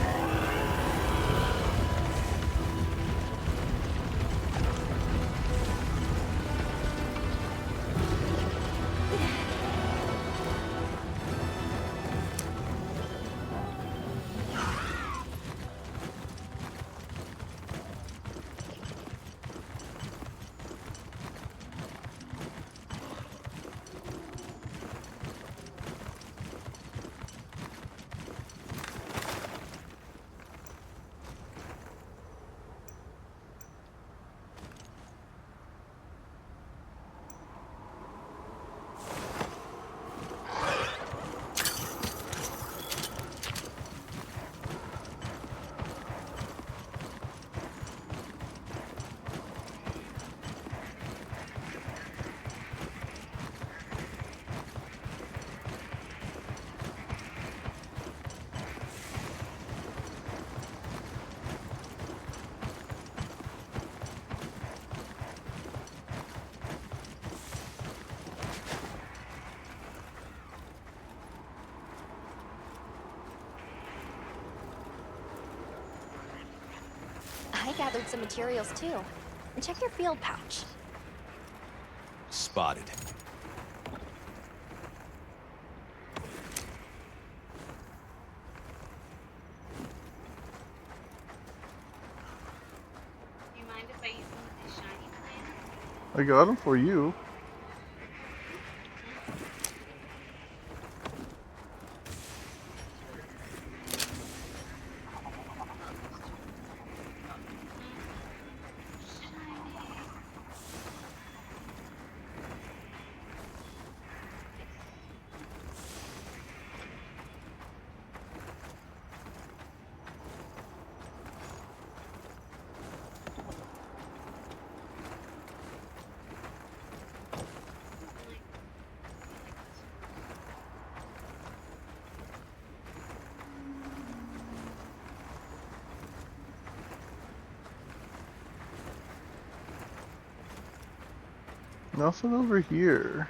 I gathered some materials too. Check your field pouch. Spotted. it by using the shiny plant? I got them for you. Nothing over here.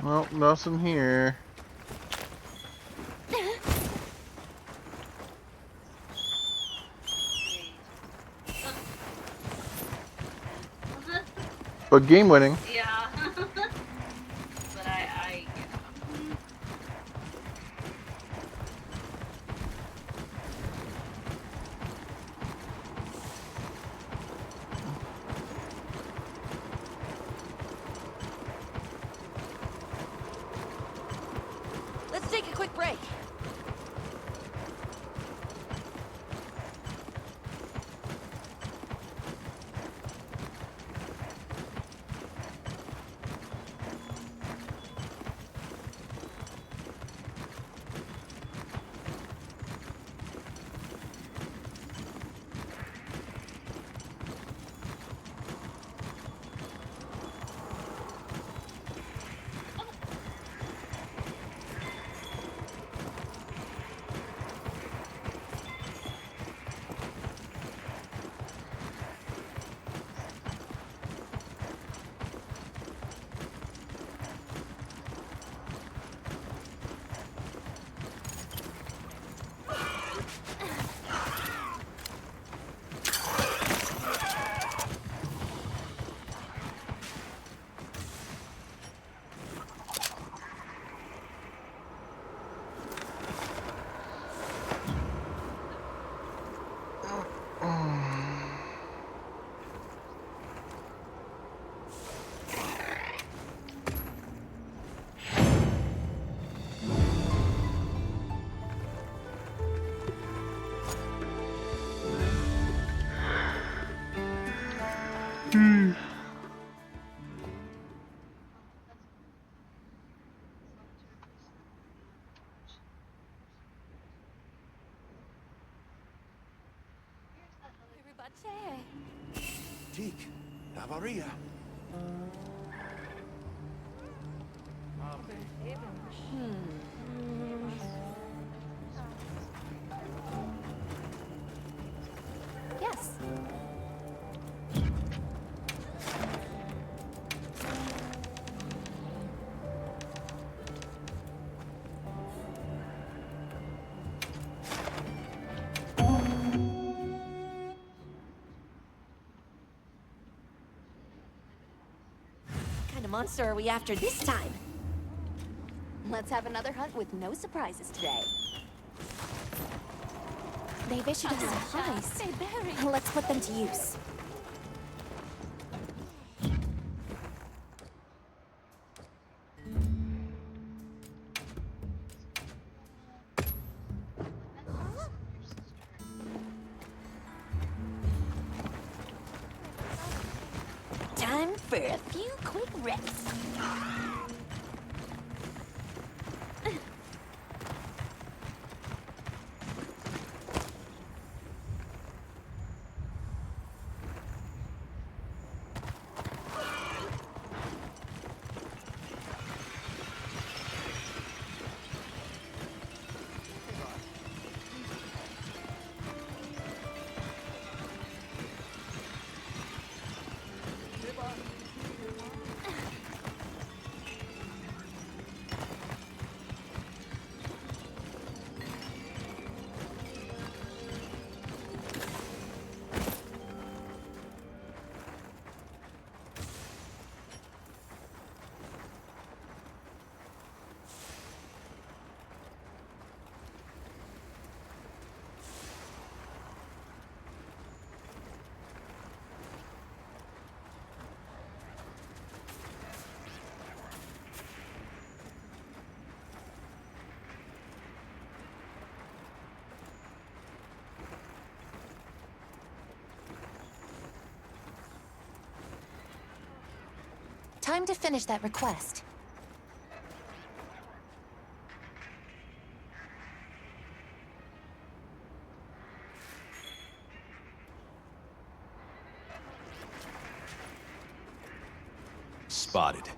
Well, nothing here. But game winning. Yeah. But I Let's take a quick break. Teak, Avaria. Yes. kind of monster are we after this time? Let's have another hunt with no surprises today. They've issued us supplies. Let's put them to use. Time for a few quick reps. Time to finish that request. Spotted.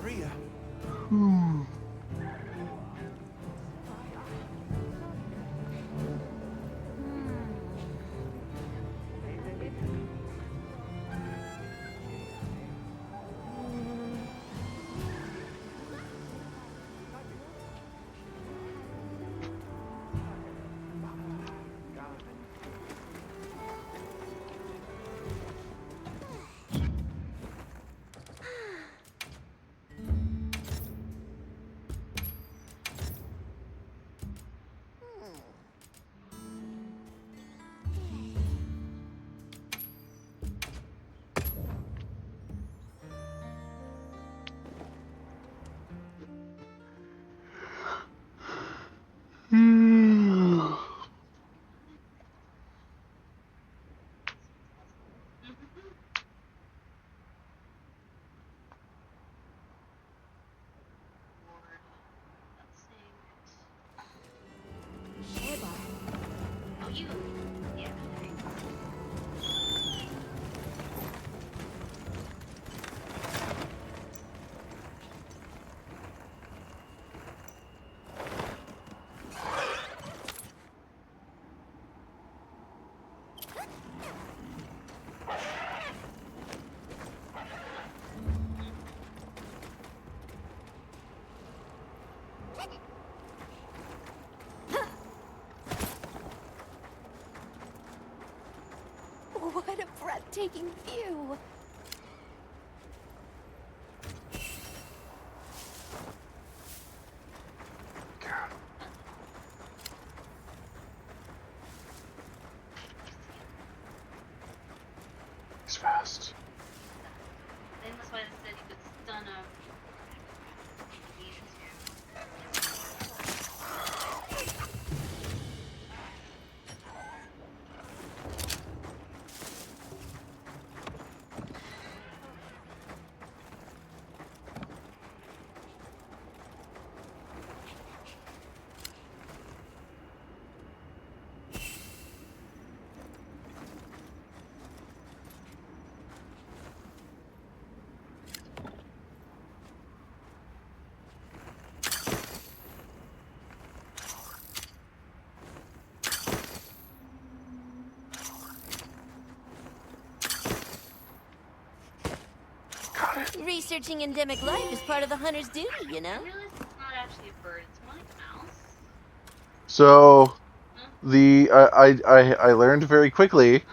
Maria. breathtaking view. He's fast. I think that's why they said you could stun a. Researching endemic life is part of the hunter's duty, you know? I realize it's not actually a bird, it's more like a mouse. So, I learned very quickly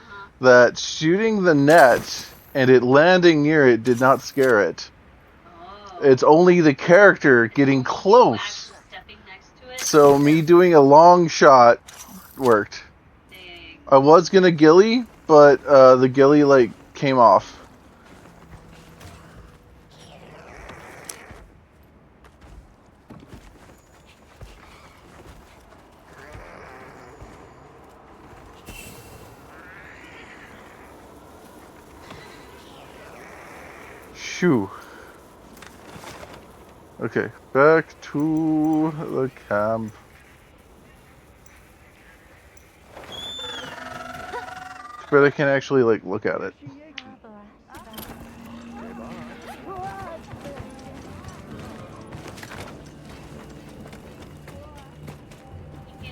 that shooting the net and it landing near it did not scare it. Oh. It's only the character getting close. Actually stepping next to it. So me doing a long shot worked. Dang. I was gonna ghillie, but the ghillie like came off. Shoo. Okay, back to the camp. But I can actually like look at it.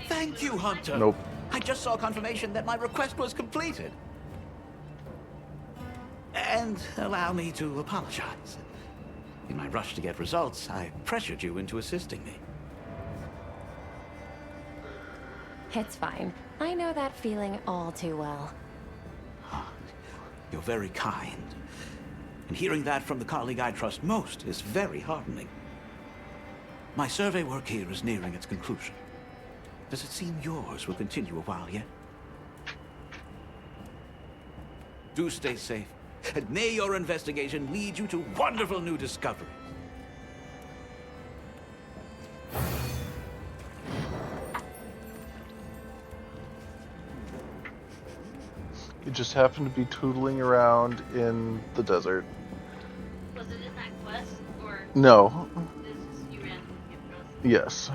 Thank you, Hunter. Nope. I just saw confirmation that my request was completed. And allow me to apologize. In my rush to get results, I pressured you into assisting me. It's fine. I know that feeling all too well. You're very kind. And hearing that from the colleague I trust most is very heartening. My survey work here is nearing its conclusion. Does it seem yours will continue a while yet? Do stay safe, and may your investigation lead you to wonderful new discoveries. It just happened to be tootling around in the desert. Was it in that quest, or No. this is you ran across? Yes.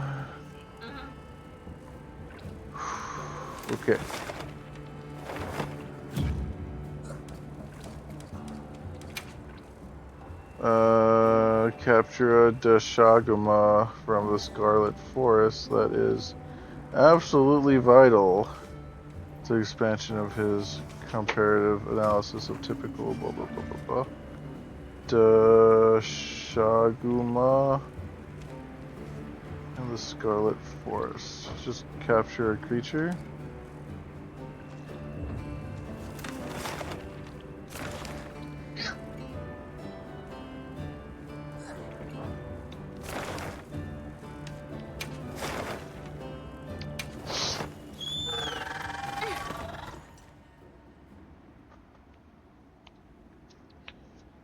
Okay. Capture a Deshaguma from the Scarlet Forest. That is absolutely vital to the expansion of his comparative analysis of typical blah blah blah blah blah. Deshaguma in the Scarlet Forest. Just capture a creature.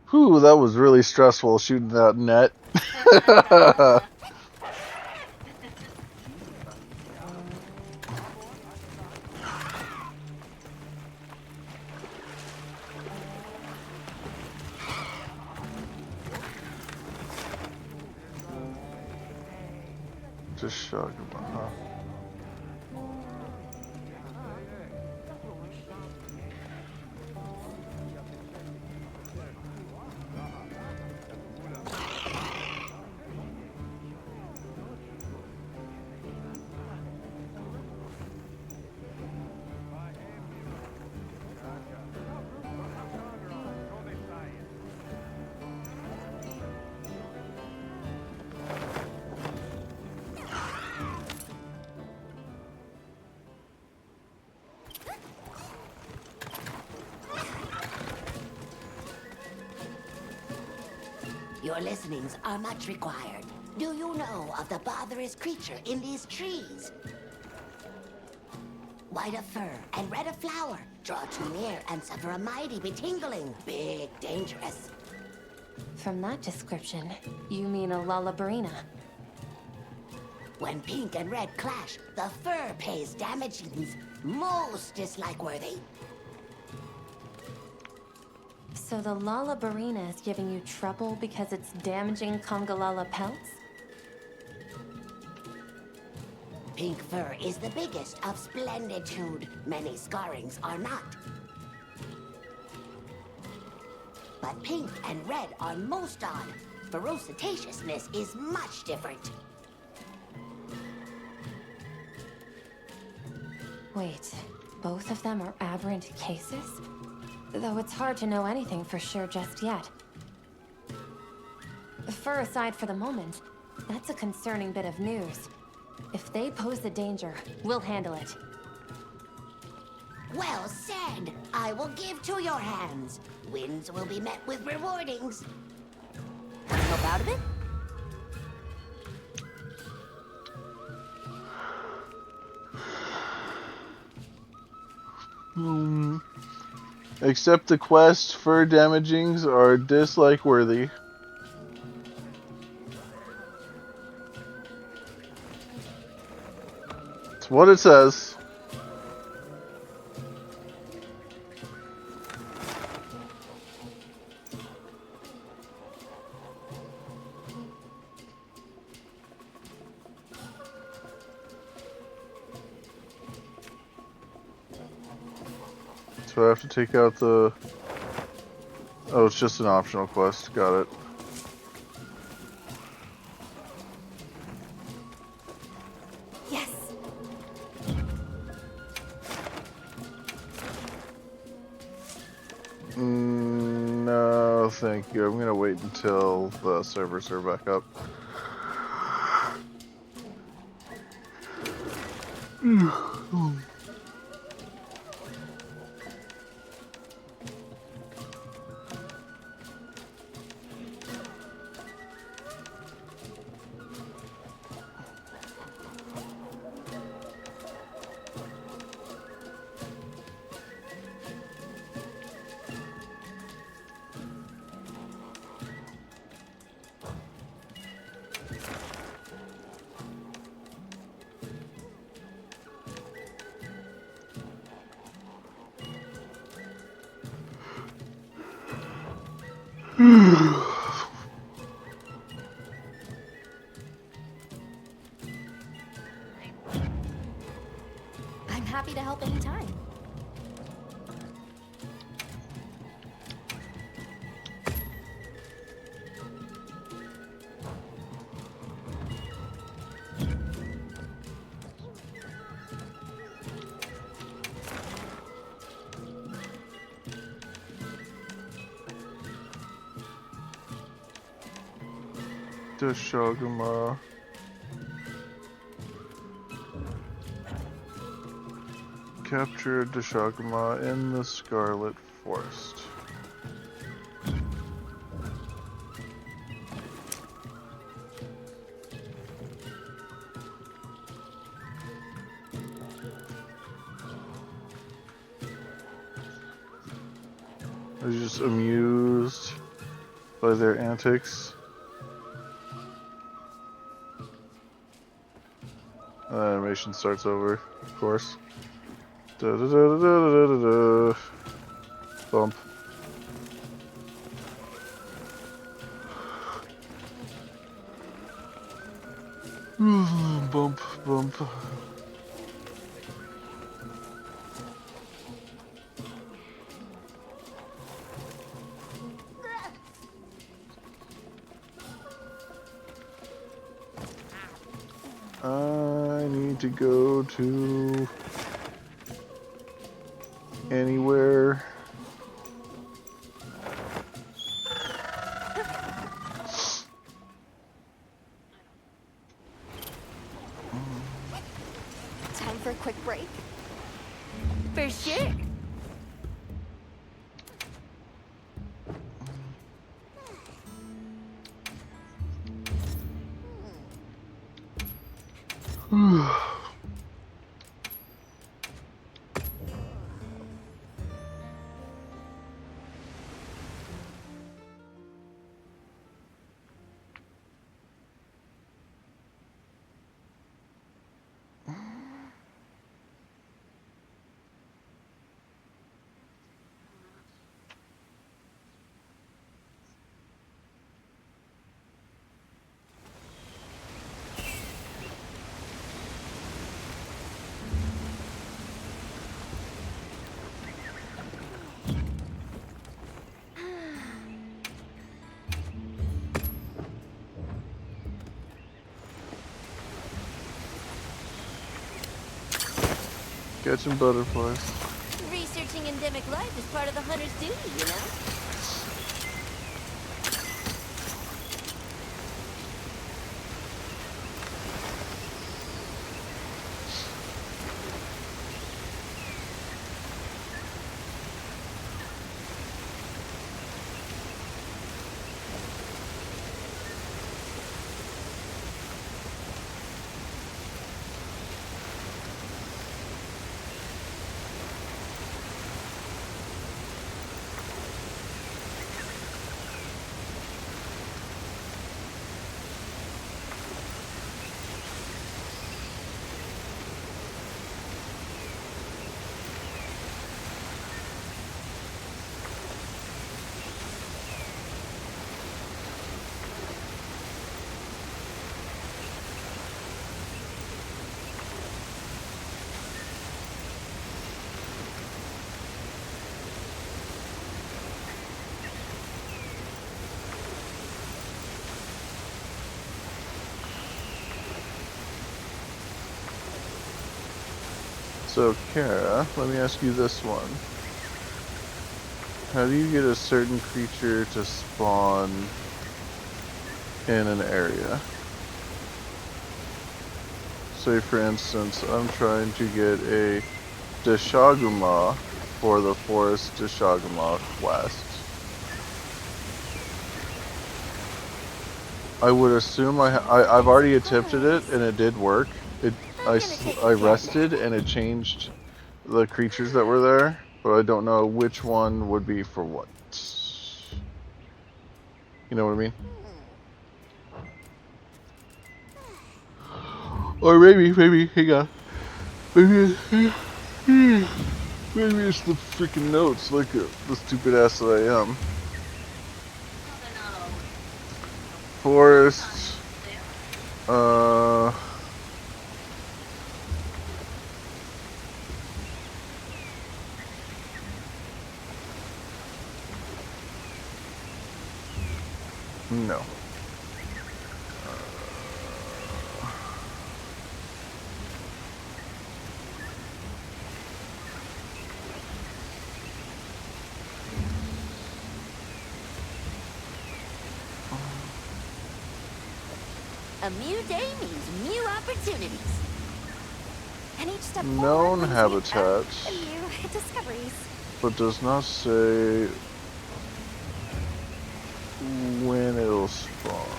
Whew, that was really stressful shooting that net. Just shock him, huh? Your listenings are much required. Do you know of the botherous creature in these trees? White of fur and red of flower. Draw too near and suffer a mighty betingling. Big, dangerous. From that description, you mean a Lullabarina. When pink and red clash, the fur pays damagings most dislike-worthy. So the Lullabarina is giving you trouble because it's damaging Congalala pelts? Pink fur is the biggest of splenditude. Many scarrings are not. But pink and red are most odd. Ferocitousness is much different. Wait, both of them are aberrant cases? Though it's hard to know anything for sure just yet. Fur aside for the moment, that's a concerning bit of news. If they pose a danger, we'll handle it. Well said. I will give to your hands. Wins will be met with rewardings. Help out a bit? Accept the quest. Fur damagings are dislike worthy. It's what it says. So I have to take out the... Oh, it's just an optional quest. Got it. Yes. No, thank you. I'm gonna wait until the servers are back up. I'm happy to help anytime. Deshogama. Capture Deshogama in the Scarlet Forest. I was just amused by their antics. Animation starts over, of course. Da da da da da da da. Bump. Bump, bump. I need to go to anywhere. Time for a quick break? For sure. Catching butterflies. Researching endemic life is part of the hunter's duty, you know? So, Kara, let me ask you this one. How do you get a certain creature to spawn in an area? Say, for instance, I'm trying to get a Deshaguma for the Forest Deshaguma quest. I would assume I've already attempted it and it did work. I rested and it changed the creatures that were there, but I don't know which one would be for what. You know what I mean? Or maybe, hang on. Maybe it's the freaking notes, like the stupid ass that I am. Forest, no. A new day means new opportunities. And each step Known habitat, new discoveries. but does not say when it'll spawn.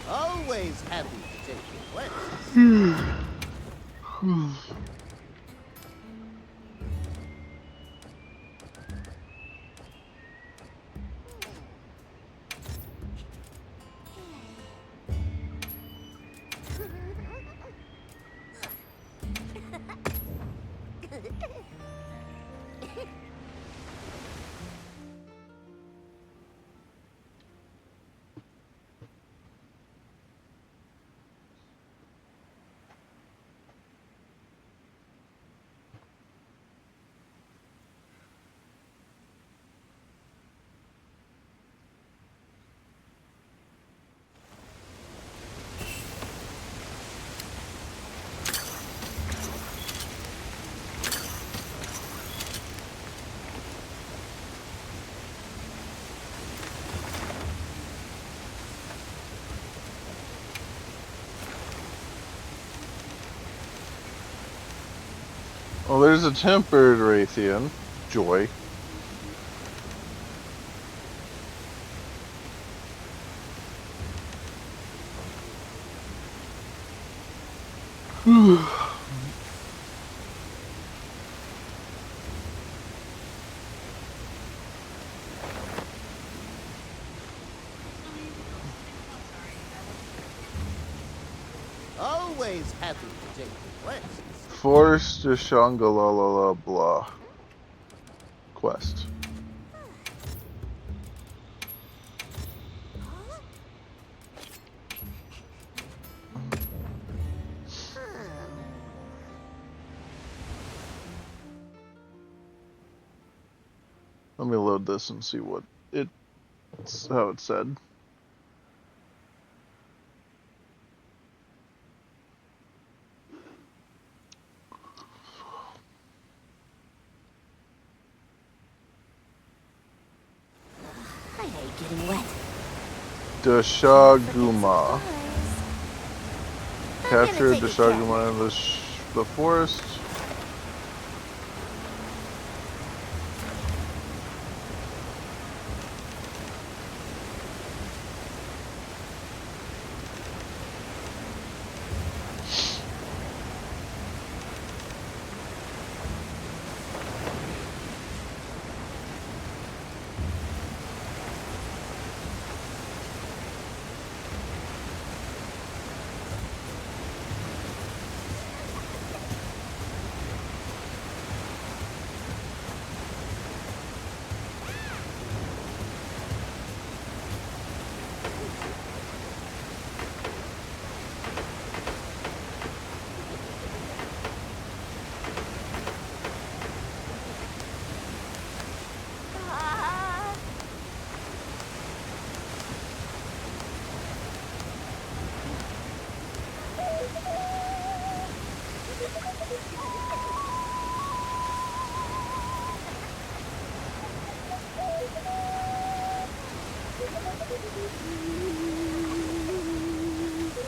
Always happy to take your place. Well, there's a tempered Raytheon. Joy. Always happy to take requests. Force to Shangri-La blah. Quest. Let me load this and see what how it said. I hate getting wet. Deshaguma. I'm gonna Capture take a Deshaguma in the forest.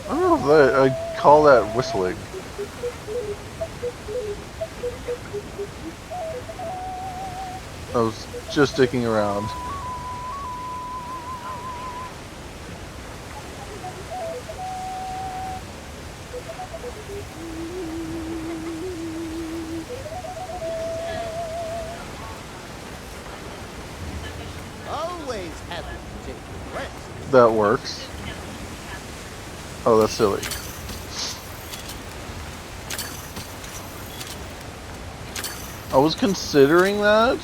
I don't know if I call that whistling. I was just sticking around. Always happy to take requests. That works. Oh, that's silly. I was considering that.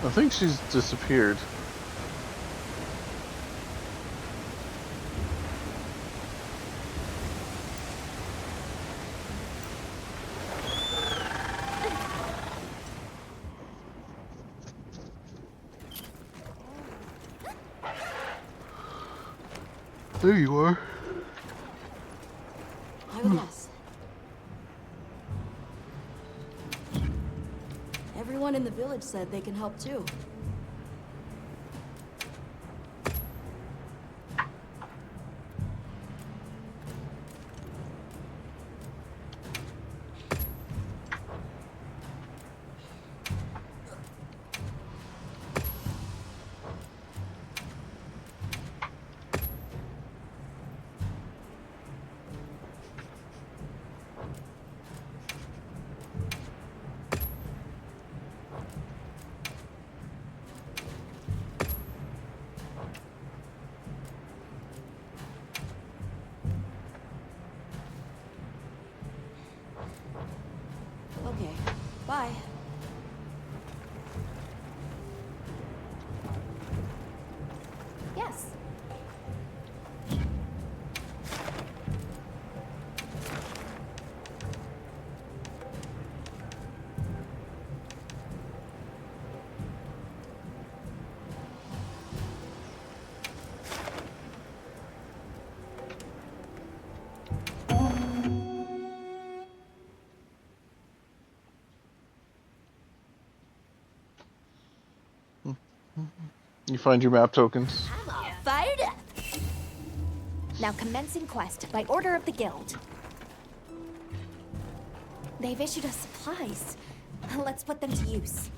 I think she's disappeared. There you are. Oh, yes. Everyone in the village said they can help too. Okay, bye. Yes. You find your map tokens. I'm all fired up. Now commencing quest by order of the guild. They've issued us supplies. Let's put them to use.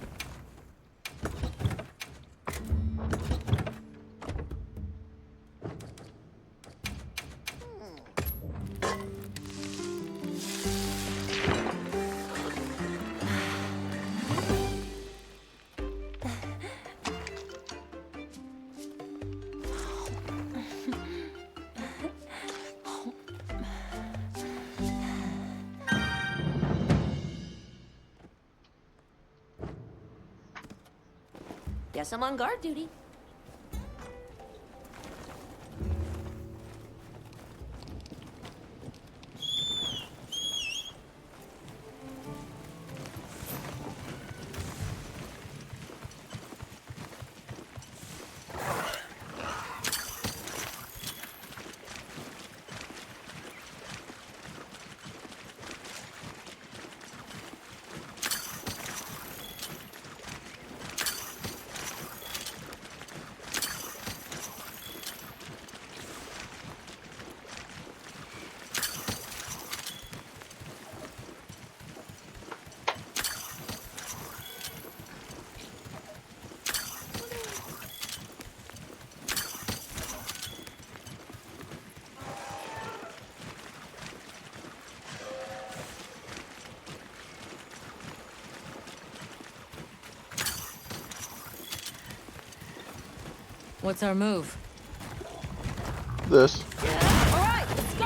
Guess I'm on guard duty. What's our move? This. All right, let's go.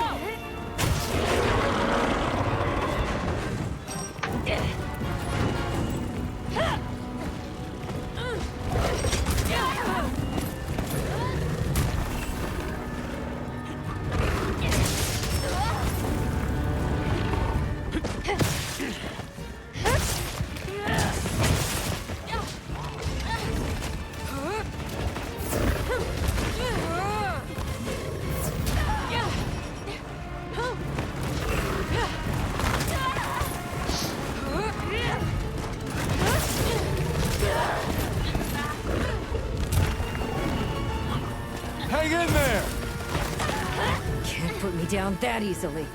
Hang in there! Can't put me down that easily.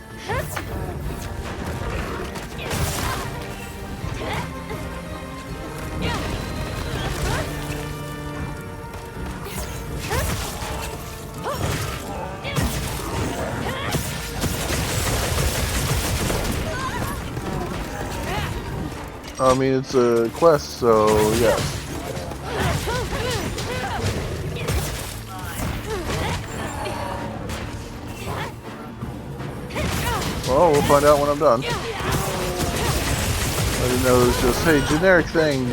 I mean, it's a quest, so yes. Well, we'll find out when I'm done. I didn't know it was just, hey, generic thing,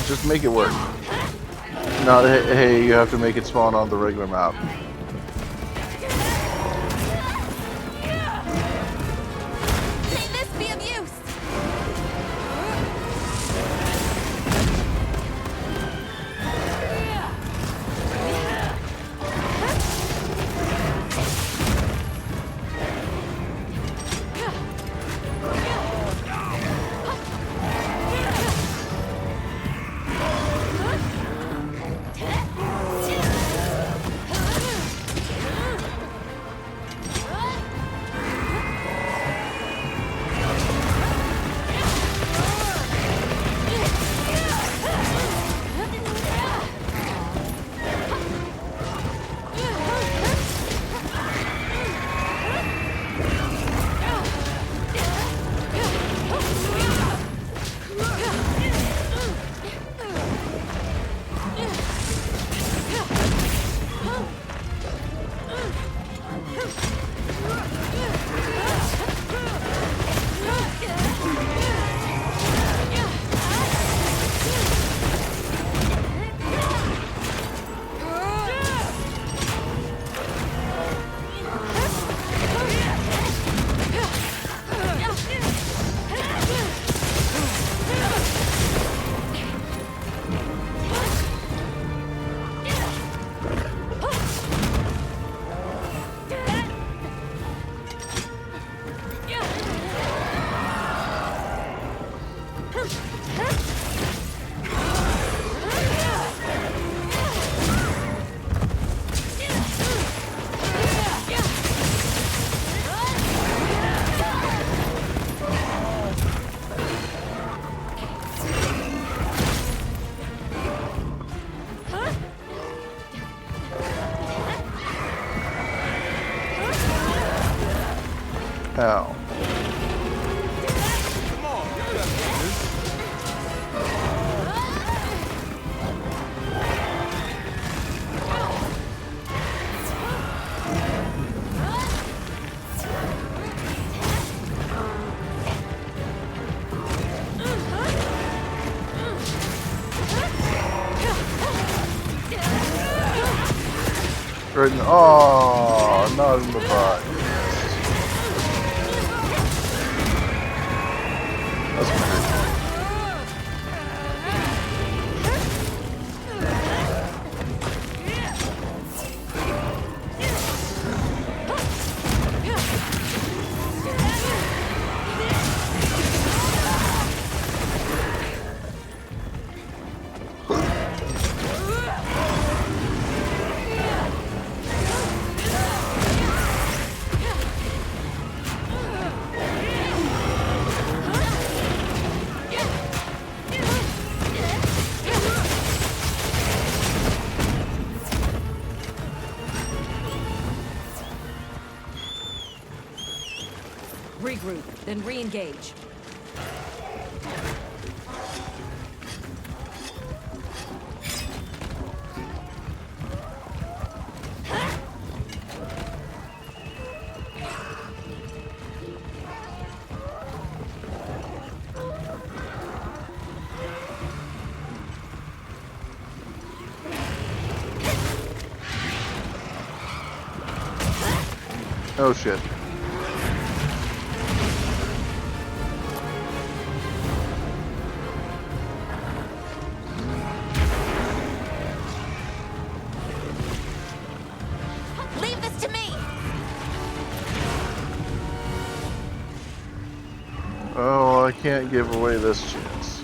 just make it work. Not, hey, you have to make it spawn on the regular map. May this be of use. How? Come on, you gotta do this. Right in, oh, not in the butt. That's weird. Regroup, then re-engage. Oh shit. Leave this to me! Oh, I can't give away this chance.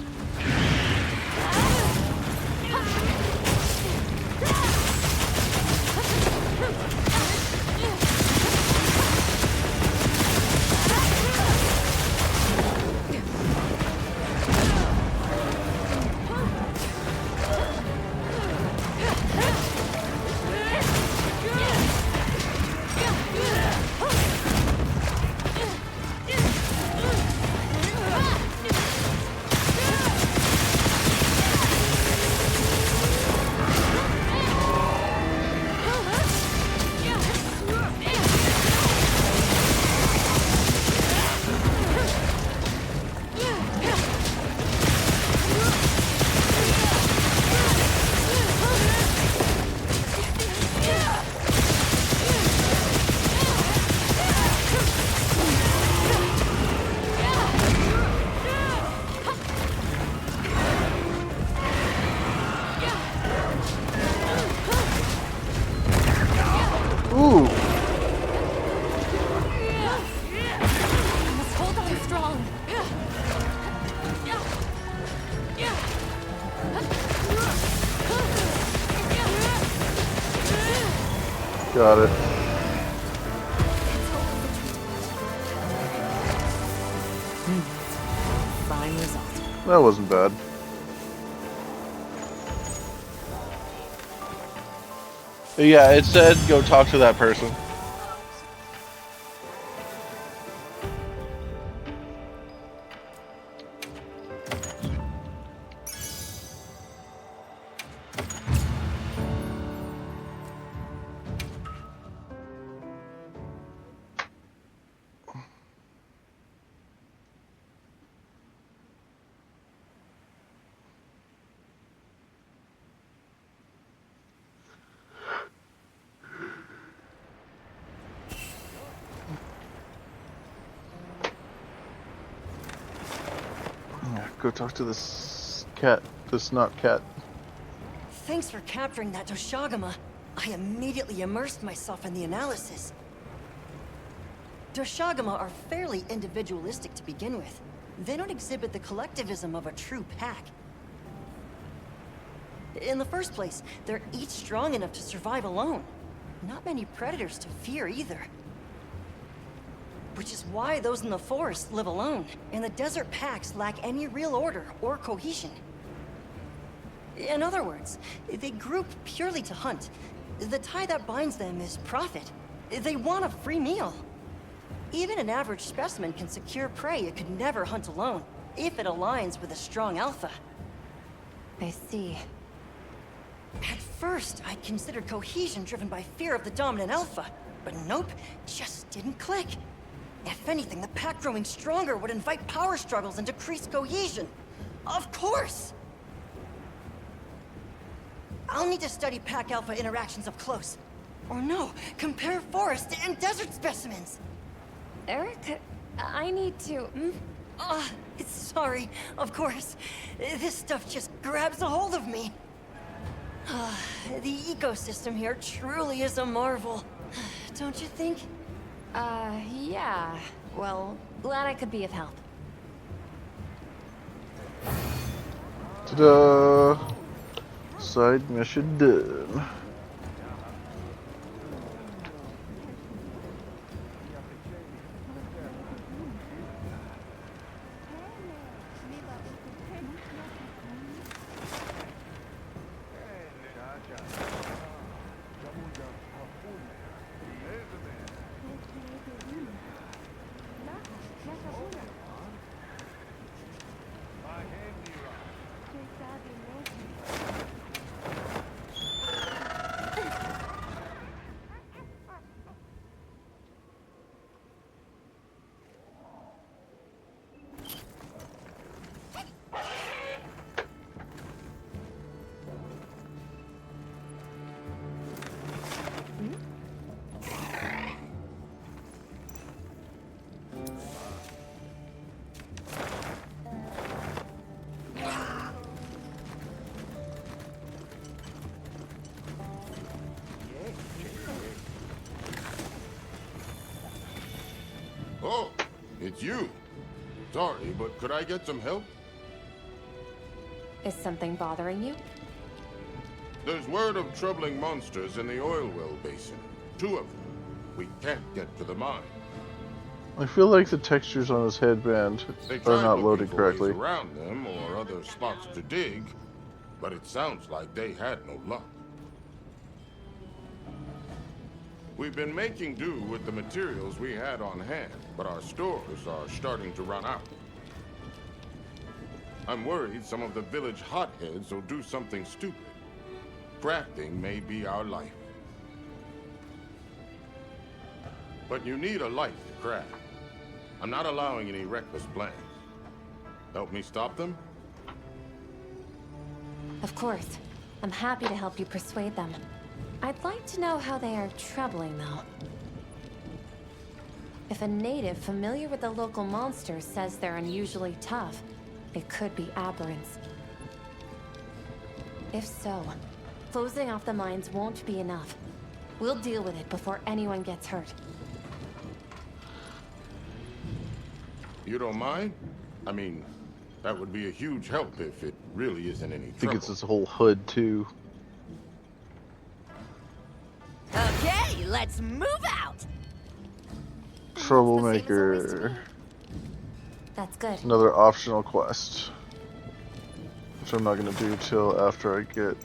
Ooh. I must hold on strong. Got it. Fine result. That wasn't bad. Yeah, it said go talk to that person. Yeah, go talk to this cat. This not cat. Thanks for capturing that Doshagama. I immediately immersed myself in the analysis. Doshagama are fairly individualistic to begin with. They don't exhibit the collectivism of a true pack. In the first place, they're each strong enough to survive alone. Not many predators to fear either. Which is why those in the forest live alone, and the desert packs lack any real order or cohesion. In other words, they group purely to hunt. The tie that binds them is profit. They want a free meal. Even an average specimen can secure prey it could never hunt alone, if it aligns with a strong alpha. I see. At first, I considered cohesion driven by fear of the dominant alpha, but nope, just didn't click. If anything, the pack growing stronger would invite power struggles and decrease cohesion. Of course! I'll need to study pack alpha interactions up close. Or no, compare forest and desert specimens. Eric, I need to... Sorry, of course. This stuff just grabs a hold of me. The ecosystem here truly is a marvel. Don't you think? Yeah. Well, glad I could be of help. Ta-da! Side mission done. Oh, it's you. Sorry, but could I get some help? Is something bothering you? There's word of troubling monsters in the oil well basin. 2 of them. We can't get to the mine. I feel like the textures on his headband They are tried not looking loaded for correctly. ways around them or other spots to dig, but it sounds like they had no luck. We've been making do with the materials we had on hand, but our stores are starting to run out. I'm worried some of the village hotheads will do something stupid. Crafting may be our life. But you need a life to craft. I'm not allowing any reckless plans. Help me stop them? Of course. I'm happy to help you persuade them. I'd like to know how they are troubling, though. If a native familiar with the local monsters says they're unusually tough, it could be aberrants. If so, closing off the mines won't be enough. We'll deal with it before anyone gets hurt. You don't mind? I mean, that would be a huge help if it really isn't any trouble. I think it's this whole hood, too. Okay, let's move out. Troublemaker. That's good. Another optional quest. Which I'm not going to do till after I get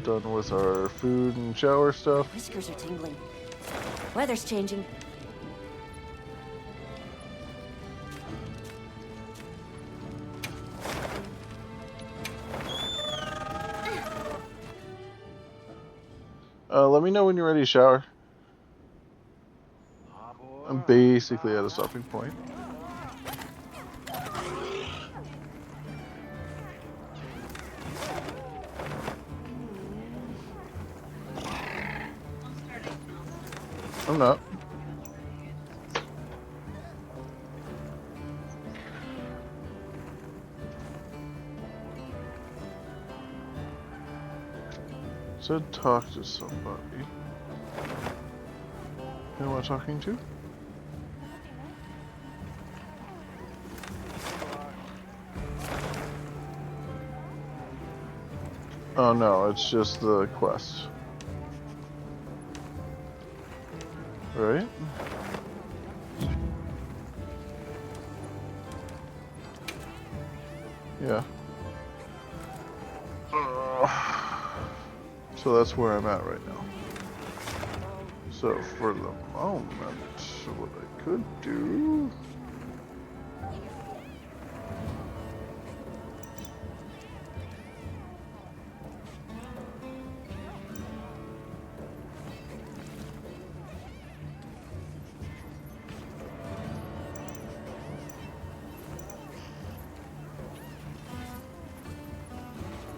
done with our food and shower stuff. Whiskers are tingling. Weather's changing. Let me know when you're ready to shower. I'm basically at a stopping point. I'm not. Said talk to somebody. Who am I talking to? Oh no, it's just the quest. Right? Yeah. So that's where I'm at right now. So for the moment, what I could do...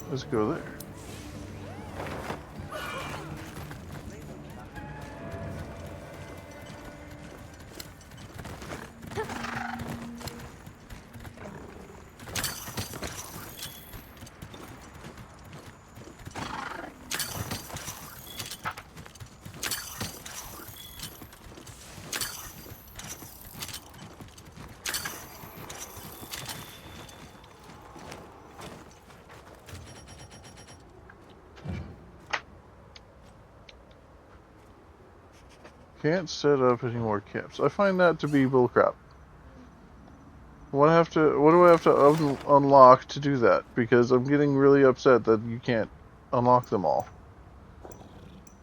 Let's go there. Can't set up any more camps. I find that to be bullcrap. What do I have to unlock to do that? Because I'm getting really upset that you can't unlock them all.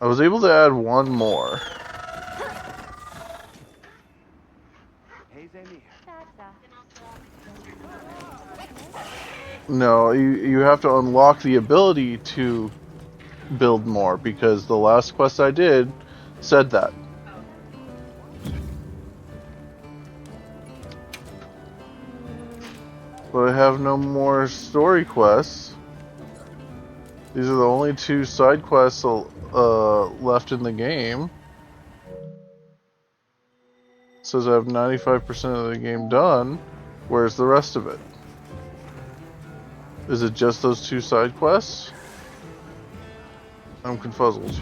I was able to add one more. No, you have to unlock the ability to build more, because the last quest I did said that. But I have no more story quests. These are the only 2 side quests left in the game. It says I have 95% of the game done. Where's the rest of it? Is it just those 2 side quests? I'm confuzzled.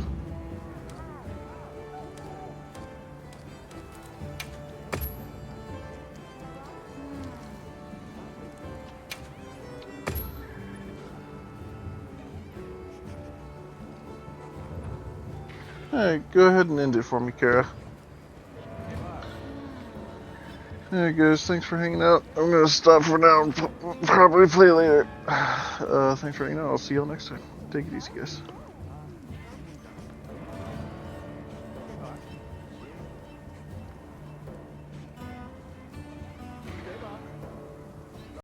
Alright, go ahead and end it for me, Kara. Alright guys, thanks for hanging out. I'm gonna stop for now and probably play later. Thanks for hanging out. I'll see y'all next time. Take it easy, guys.